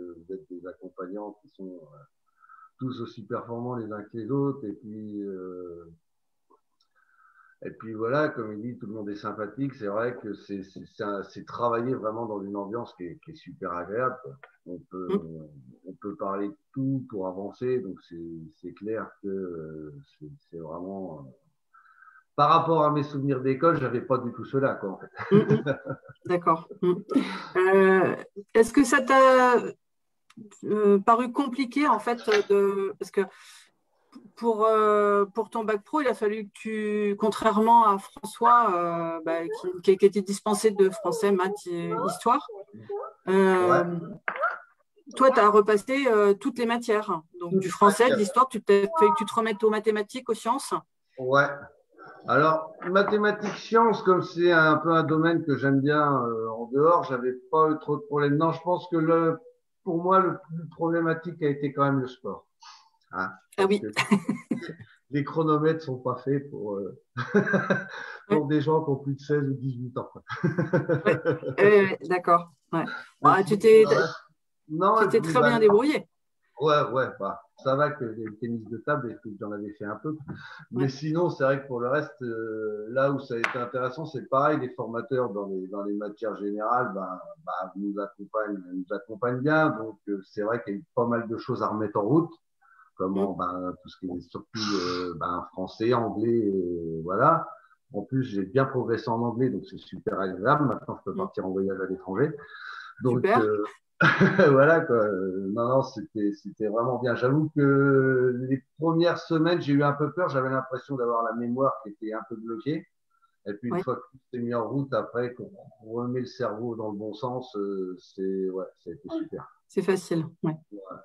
des accompagnants qui sont tous aussi performants les uns que les autres, et puis voilà, comme il dit, tout le monde est sympathique. C'est vrai que c'est travailler vraiment dans une ambiance qui est super agréable, quoi. On peut parler de tout pour avancer, donc c'est clair que c'est vraiment. Par rapport à mes souvenirs d'école, j'avais pas du tout cela, quoi, en fait. D'accord. Est-ce que ça t'a paru compliqué, en fait, parce que pour ton bac pro, il a fallu que contrairement à François, qui était dispensé de français, maths et histoire, toi, tu as repassé toutes les matières. Donc, du français, de l'histoire, tu t'es fait que tu te remettes aux mathématiques, aux sciences. Ouais. Alors, mathématiques, sciences, comme c'est un peu un domaine que j'aime bien en dehors, j'avais pas eu trop de problèmes. Non, je pense que pour moi, le plus problématique a été quand même le sport. Hein, ah oui. les chronomètres sont pas faits pour, pour des gens qui ont plus de 16 ou 18 ans. D'accord. Ouais. Tu Non, t'es très bien débrouillé. Ouais, bah, ça va que le tennis de table, et que j'en avais fait un peu. Mais sinon, c'est vrai que pour le reste, là où ça a été intéressant, c'est pareil, les formateurs dans les matières générales, nous accompagnent bien. Donc, c'est vrai qu'il y a eu pas mal de choses à remettre en route. Comment, tout ce qui est surtout français, anglais, voilà. En plus, j'ai bien progressé en anglais, donc c'est super agréable. Maintenant, je peux partir en voyage à l'étranger. Donc, super. voilà, quoi. Non, c'était vraiment bien. J'avoue que les premières semaines, j'ai eu un peu peur. J'avais l'impression d'avoir la mémoire qui était un peu bloquée. Et puis, une fois que tout s'est mis en route, après, qu'on remet le cerveau dans le bon sens, ça a été super. C'est facile, ouais.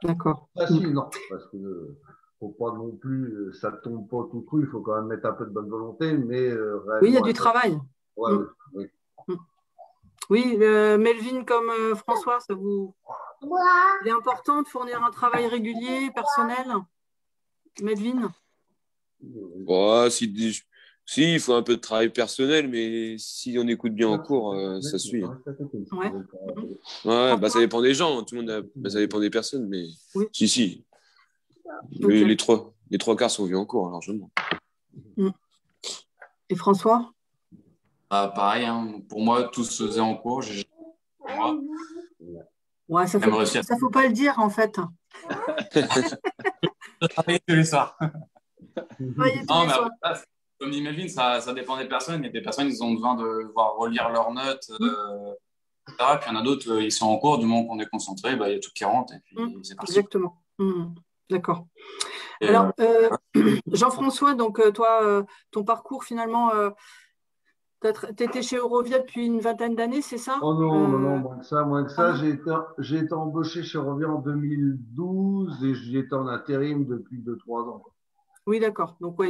D'accord. Facile, non, parce que faut pas non plus, ça tombe pas tout cru. Il faut quand même mettre un peu de bonne volonté, mais oui, il y a du travail. Ouais, oui. Oui, Melvin comme François, il est important de fournir un travail régulier, personnel. Melvin? Si, il faut un peu de travail personnel, mais si on écoute bien en cours, ça suit. Ouais, ça dépend des gens, tout le monde ça dépend des personnes, mais si. Okay. Les trois quarts sont vus en cours, largement. Et François? Pareil, hein. Pour moi, tout se faisait en cours. Ouais, ça faut pas le dire, en fait. Je travaillais tous les soirs. Comme dit Melvin, ça dépend des personnes. Il y a des personnes qui ont besoin de voir relire leurs notes, etc. Puis il y en a d'autres, ils sont en cours, du moment qu'on est concentré, il y a tout qui rentre et puis c'est parti. Exactement. D'accord. Alors, Jean-François, donc toi, ton parcours finalement, tu étais chez Eurovia depuis une vingtaine d'années, c'est ça? Oh non, moins que ça. J'ai été embauché chez Eurovia en 2012 et j'y étais en intérim depuis 2-3 ans. Oui, d'accord. Donc,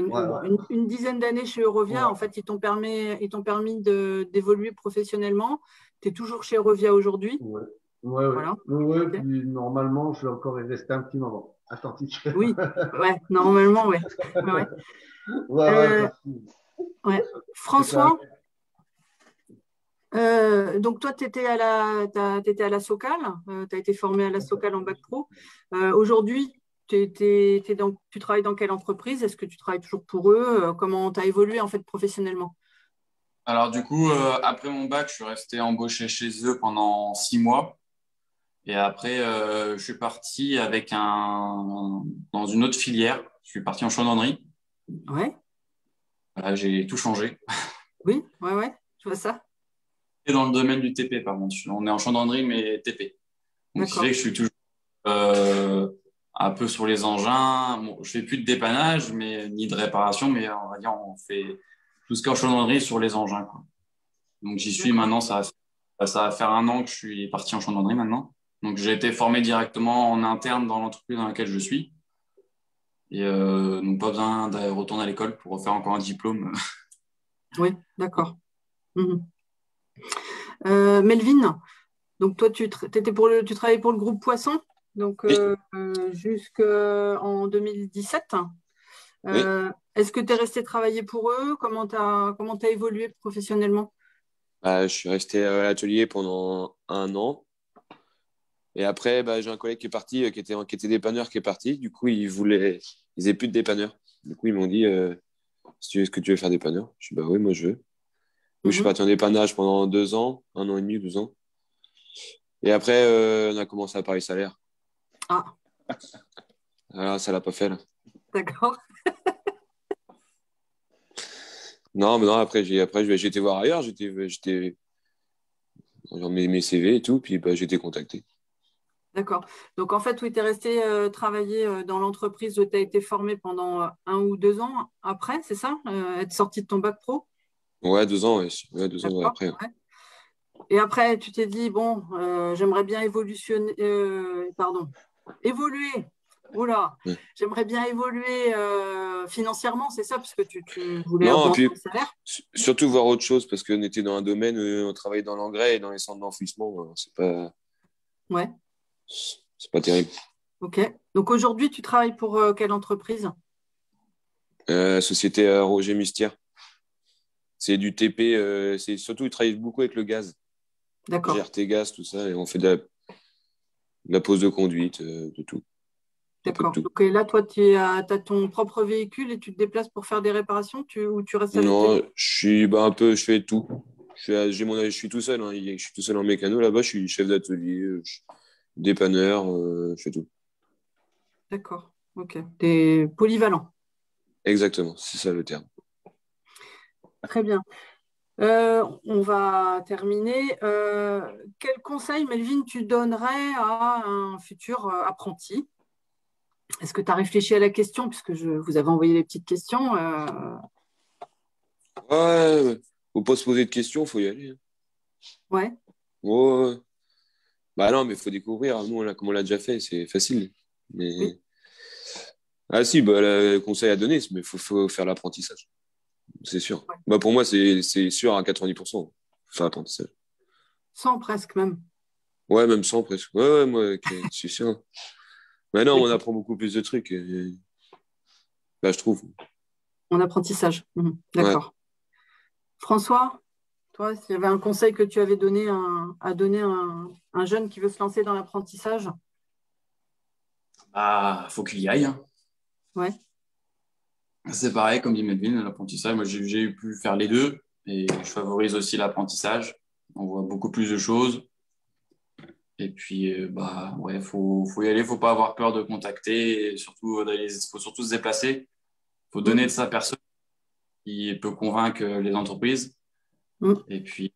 une dizaine d'années chez Eurovia, en fait, ils t'ont permis d'évoluer professionnellement. Tu es toujours chez Eurovia aujourd'hui? Oui. Voilà. Okay. Puis normalement, je vais encore y rester un petit moment. Attentif. Oui, normalement, oui. François, donc toi, tu étais à la Socal, tu as été formé à la Socal en bac pro. Aujourd'hui, tu travailles dans quelle entreprise? Est-ce que tu travailles toujours pour eux? Comment tu as évolué en fait professionnellement? Alors du coup, après mon bac, je suis resté embauché chez eux pendant 6 mois. Et après, je suis parti dans une autre filière. Je suis parti en chaudronnerie. Ouais. Voilà, j'ai tout changé. Oui, je vois ça. Et dans le domaine du TP, par contre. On est en chaudronnerie, mais TP. Donc, c'est vrai que je suis toujours un peu sur les engins. Bon, je fais plus de dépannage, ni de réparation, mais on va dire, on fait tout ce qu'en chaudronnerie sur les engins, quoi. Donc, j'y suis maintenant. Ça va faire 1 an que je suis parti en chaudronnerie maintenant. Donc, j'ai été formé directement en interne dans l'entreprise dans laquelle je suis. Et donc, pas besoin de retourner à l'école pour refaire encore un diplôme. Oui, d'accord. Melvin, donc toi, tu travaillais pour le groupe Poisson, donc jusqu'en 2017. Est-ce que tu es resté travailler pour eux? Comment tu as évolué professionnellement? Je suis resté à l'atelier pendant 1 an. Et après, j'ai un collègue qui est parti, qui était dépanneur, qui est parti. Du coup, ils n'avaient plus de dépanneur. Du coup, ils m'ont dit est-ce que tu veux faire dépanneur? Je dis oui, moi je veux. Donc, je suis parti en dépannage pendant 2 ans, 1 an et demi, 2 ans. Et après, on a commencé à parler salaire. Ah. Alors, ça l'a pas fait, là. D'accord. Non, après, j'ai été voir ailleurs. J'étais dans mes CV et tout, puis j'ai été contacté. D'accord. Donc, en fait, oui, tu es resté travailler dans l'entreprise où tu as été formé pendant 1 ou 2 ans après, c'est ça? Être sorti de ton bac pro? Ouais, 2 ans, ouais. 2 ans après. Ouais. Et après, tu t'es dit, bon, j'aimerais bien évoluer. Oula, ouais. J'aimerais bien évoluer financièrement, c'est ça, parce que tu voulais augmenter le salaire. Surtout voir autre chose, parce qu'on était dans un domaine où on travaillait dans l'engrais et dans les centres d'enfouissement. C'est pas... Ouais. C'est pas terrible. Ok. Donc aujourd'hui, tu travailles pour quelle entreprise? Société Roger Mustière. C'est du TP. C'est surtout, ils travaillent beaucoup avec le gaz. D'accord. GRT gaz, tout ça. Et on fait de la pose de conduite, de tout. D'accord. Donc là, toi, tu as ton propre véhicule et tu te déplaces pour faire des réparations ou tu restes avec Non, je fais tout. Je suis tout seul. Hein. Je suis tout seul en mécano. Là-bas, je suis chef d'atelier, dépanneur, je fais tout. D'accord. Ok. Tu es polyvalent. Exactement, c'est ça le terme. Très bien. On va terminer. Quel conseil, Melvin, tu donnerais à un futur apprenti? Est-ce que tu as réfléchi à la question, puisque vous avez envoyé les petites questions Ouais, faut pas se poser de questions, faut y aller. Hein. Ouais. Ouais. Bah non, mais faut découvrir. Nous, comme on l'a déjà fait, c'est facile. Mais... Oui. Ah si, bah, le conseil à donner, mais faut faire l'apprentissage. C'est sûr. Ouais. Bah, pour moi, c'est sûr à 90%. Faut faire l'apprentissage. 100 presque même. Ouais, même 100 presque. Ouais, moi, okay, c'est sûr. Maintenant, on D'accord. apprend beaucoup plus de trucs. Bah, je trouve. En apprentissage. D'accord. Ouais. François, toi, s'il y avait un conseil que tu avais donné à donner à un jeune qui veut se lancer dans l'apprentissage? Faut qu'il y aille. Hein. Ouais. C'est pareil, comme dit Melvin, l'apprentissage. Moi, j'ai pu faire les deux et je favorise aussi l'apprentissage. On voit beaucoup plus de choses. Et puis, ouais, faut y aller. Faut pas avoir peur de contacter. Et surtout, faut surtout se déplacer. Faut donner de sa personne qui peut convaincre les entreprises. Et puis,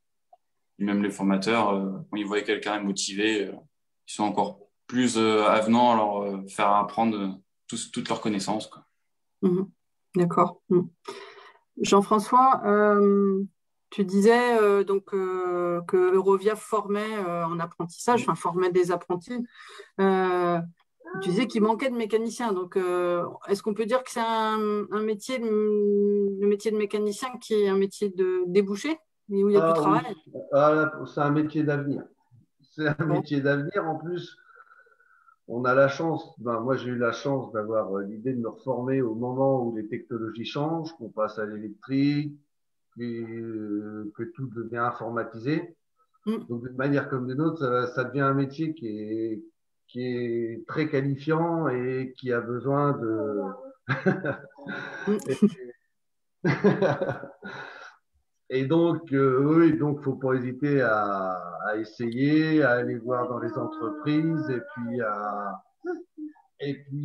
même les formateurs, quand ils voient quelqu'un motivé, ils sont encore plus avenants à leur faire apprendre toutes leurs connaissances. Quoi. D'accord. Jean-François, tu disais que Eurovia formait en apprentissage, enfin formait des apprentis. Tu disais qu'il manquait de mécaniciens. Donc, est-ce qu'on peut dire que c'est le métier de mécanicien qui est un métier de débouché et où il y a du travail? Oui. C'est un métier d'avenir. C'est un métier d'avenir. En plus, on a la chance, moi j'ai eu la chance d'avoir l'idée de me reformer au moment où les technologies changent, qu'on passe à l'électrique, que tout devient informatisé. Donc d'une manière comme d'une autre, ça devient un métier qui est très qualifiant et qui a besoin de... Et donc, oui, donc faut pas hésiter à essayer, à aller voir dans les entreprises et puis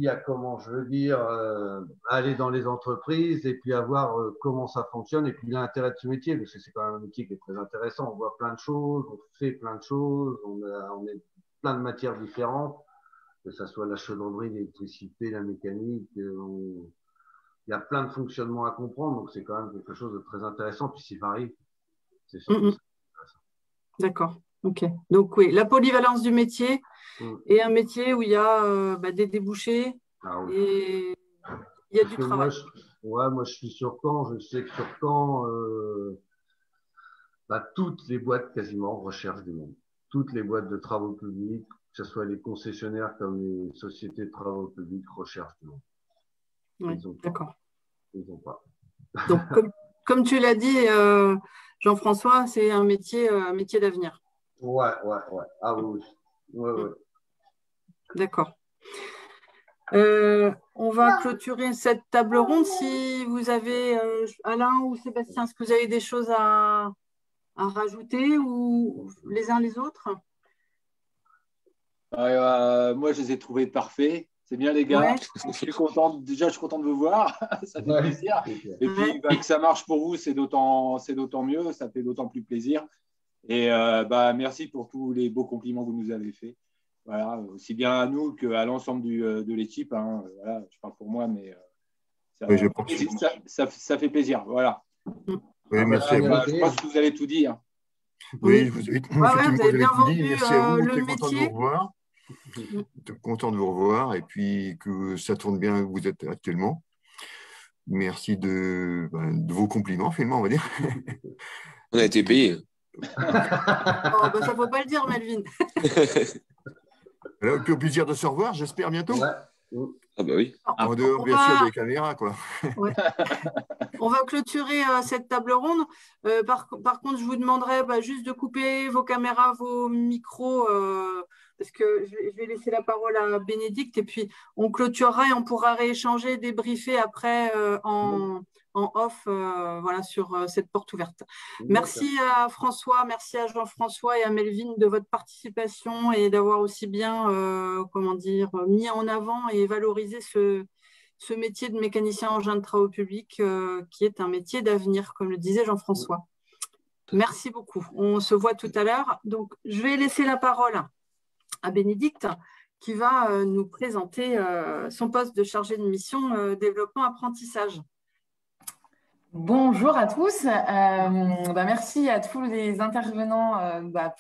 à comment je veux dire, aller dans les entreprises et puis à voir comment ça fonctionne et puis l'intérêt de ce métier, parce que c'est quand même un métier qui est très intéressant. On voit plein de choses, on fait plein de choses, on est plein de matières différentes, que ça soit la chaudronnerie, l'électricité, la mécanique, il y a plein de fonctionnements à comprendre, donc c'est quand même quelque chose de très intéressant, puis c'est varié. C'est surtout ça. D'accord, ok. Donc oui, la polyvalence du métier et un métier où il y a des débouchés et il y a du travail. Moi je suis sur Caen, je sais que sur Caen, toutes les boîtes quasiment recherchent du monde. Toutes les boîtes de travaux publics, que ce soit les concessionnaires comme les sociétés de travaux publics, recherchent du monde. Oui, d'accord. Ils n'ont pas. Donc, comme tu l'as dit, Jean-François, c'est un métier d'avenir. Ouais. Ah oui. Ouais. D'accord. On va clôturer cette table ronde. Si vous avez, Alain ou Sébastien, est-ce que vous avez des choses à rajouter ou les uns les autres? Moi, je les ai trouvés parfaits. C'est bien, les gars. Ouais. Je suis content de vous voir. Ça fait plaisir. Et puis, que ça marche pour vous, c'est d'autant mieux. Ça fait d'autant plus plaisir. Et merci pour tous les beaux compliments que vous nous avez faits. Voilà, aussi bien à nous qu'à l'ensemble de l'équipe. Hein. Voilà, je parle pour moi, mais ça fait plaisir. Voilà. Oui, merci à vous. Je pense que vous avez tout dit. Hein. Oui, vous avez bien vendu merci à vous. le Content de vous revoir. Content de vous revoir et puis que ça tourne bien où vous êtes actuellement. Merci de vos compliments, finalement, on va dire. On a été payé. Ça ne faut pas le dire, Melvin. Alors, puis au plaisir de se revoir, j'espère bientôt. Ouais. Ah bah oui. En dehors, bien sûr, des caméras, quoi. Ouais. On va clôturer cette table ronde. Par contre, je vous demanderai juste de couper vos caméras, vos micros, parce que je vais laisser la parole à Bénédicte et puis on clôturera et on pourra rééchanger, débriefer après en off voilà, sur cette porte ouverte. Merci à François, merci à Jean-François et à Melvin de votre participation et d'avoir aussi bien mis en avant et valorisé ce métier de mécanicien engin de travaux publics qui est un métier d'avenir, comme le disait Jean-François. Merci beaucoup. On se voit tout à l'heure. Donc, je vais laisser la parole à Bénédicte qui va nous présenter son poste de chargé de mission développement apprentissage. Bonjour à tous. Merci à tous les intervenants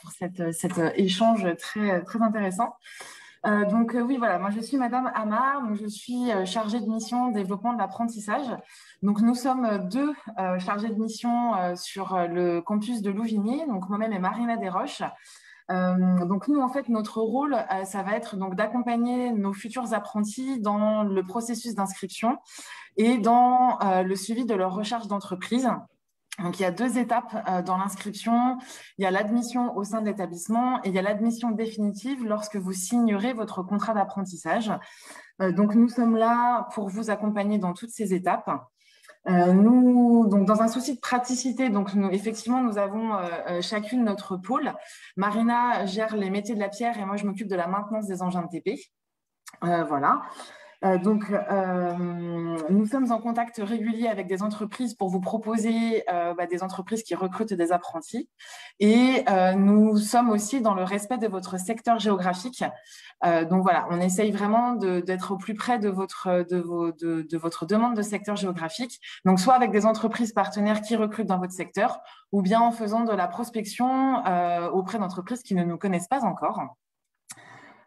pour cet échange très, très intéressant. Oui, voilà, moi je suis Madame Amar, donc je suis chargée de mission développement de l'apprentissage. Donc nous sommes deux chargés de mission sur le campus de Louvigné, donc moi-même et Marina Desroches. Donc nous, en fait, notre rôle, ça va être donc d'accompagner nos futurs apprentis dans le processus d'inscription et dans le suivi de leur recherche d'entreprise. Donc, il y a 2 étapes dans l'inscription. Il y a l'admission au sein de l'établissement et il y a l'admission définitive lorsque vous signerez votre contrat d'apprentissage. Donc, nous sommes là pour vous accompagner dans toutes ces étapes. Donc, dans un souci de praticité, donc effectivement, nous avons chacune notre pôle. Marina gère les métiers de la pierre et moi, je m'occupe de la maintenance des engins de TP. Voilà. Nous sommes en contact régulier avec des entreprises pour vous proposer des entreprises qui recrutent des apprentis et nous sommes aussi dans le respect de votre secteur géographique. Donc voilà, on essaye vraiment d'être au plus près de votre demande de secteur géographique. Donc soit avec des entreprises partenaires qui recrutent dans votre secteur ou bien en faisant de la prospection auprès d'entreprises qui ne nous connaissent pas encore.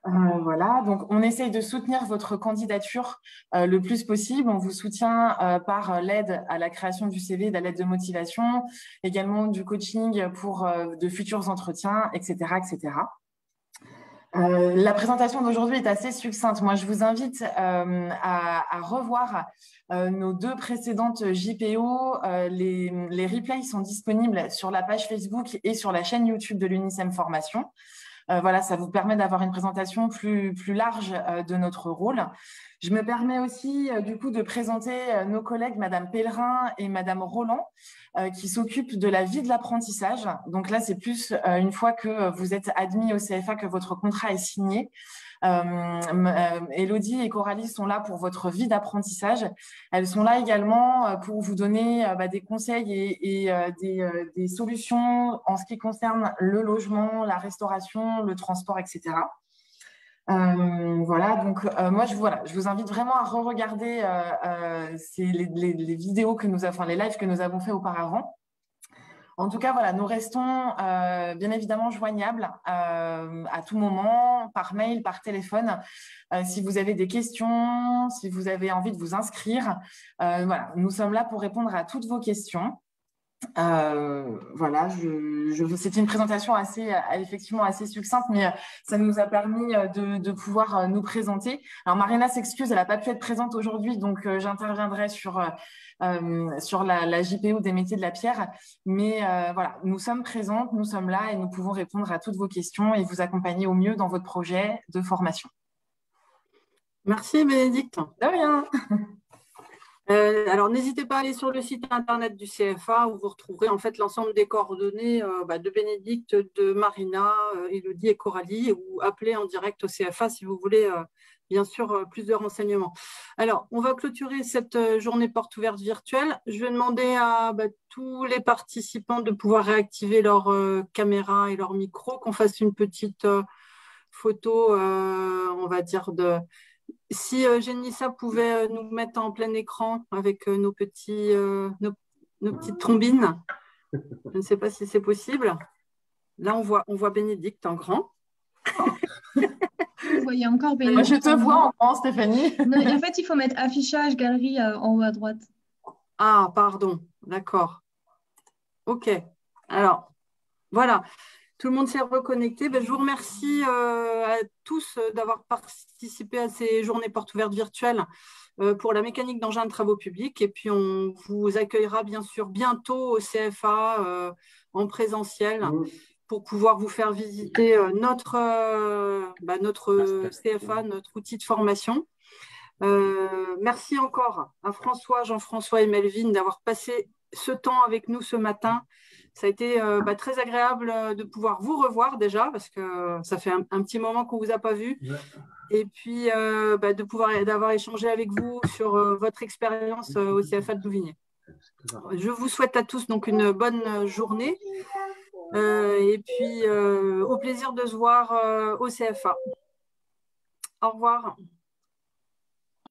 Voilà, donc on essaye de soutenir votre candidature le plus possible. On vous soutient par l'aide à la création du CV, de la lettre de motivation, également du coaching pour de futurs entretiens, etc., etc. La présentation d'aujourd'hui est assez succincte. Moi, je vous invite à revoir nos 2 précédentes JPO. Les replays sont disponibles sur la page Facebook et sur la chaîne YouTube de l'UNICEM Formation. Voilà, ça vous permet d'avoir une présentation plus large de notre rôle. Je me permets aussi du coup de présenter nos collègues Madame Pellerin et Madame Roland qui s'occupent de la vie de l'apprentissage. Donc là, c'est plus une fois que vous êtes admis au CFA que votre contrat est signé. Élodie et Coralie sont là pour votre vie d'apprentissage. Elles sont là également pour vous donner des conseils et des solutions en ce qui concerne le logement, la restauration, le transport, etc. Voilà, donc moi je vous invite vraiment à re-regarder les vidéos que nous avons, les lives que nous avons fait auparavant. En tout cas, voilà, nous restons bien évidemment joignables à tout moment, par mail, par téléphone. Si vous avez des questions, si vous avez envie de vous inscrire, voilà, nous sommes là pour répondre à toutes vos questions. Voilà, c'est une présentation effectivement assez succincte, mais ça nous a permis de pouvoir nous présenter. Alors Marina s'excuse, elle n'a pas pu être présente aujourd'hui, donc j'interviendrai sur la JPO des métiers de la pierre. Mais voilà, nous sommes présentes, nous sommes là et nous pouvons répondre à toutes vos questions et vous accompagner au mieux dans votre projet de formation. Merci Bénédicte. De rien. Alors, n'hésitez pas à aller sur le site internet du CFA où vous retrouverez en fait l'ensemble des coordonnées de Bénédicte, de Marina, Élodie et Coralie, ou appelez en direct au CFA si vous voulez, bien sûr, plus de renseignements. Alors, on va clôturer cette journée porte ouverte virtuelle. Je vais demander à tous les participants de pouvoir réactiver leur caméra et leur micro, qu'on fasse une petite photo, on va dire, Si Génissa pouvait nous mettre en plein écran avec nos petites trombines, je ne sais pas si c'est possible. Là, on voit Bénédicte en grand. Vous voyez encore Bénédicte. Moi, je te vois en grand, Stéphanie. Non, en fait, il faut mettre affichage, galerie en haut à droite. Ah, pardon, d'accord. Ok, alors, voilà. Tout le monde s'est reconnecté. Je vous remercie à tous d'avoir participé à ces journées portes ouvertes virtuelles pour la mécanique d'engins de travaux publics. Et puis, on vous accueillera bien sûr bientôt au CFA en présentiel pour pouvoir vous faire visiter notre CFA, notre outil de formation. Merci encore à François, Jean-François et Melvin d'avoir passé ce temps avec nous ce matin. Ça a été très agréable de pouvoir vous revoir déjà, parce que ça fait un petit moment qu'on ne vous a pas vu. Ouais. Et puis d'avoir échangé avec vous sur votre expérience au CFA de Louvigné. Je vous souhaite à tous donc une bonne journée. Et puis au plaisir de se voir au CFA. Au revoir.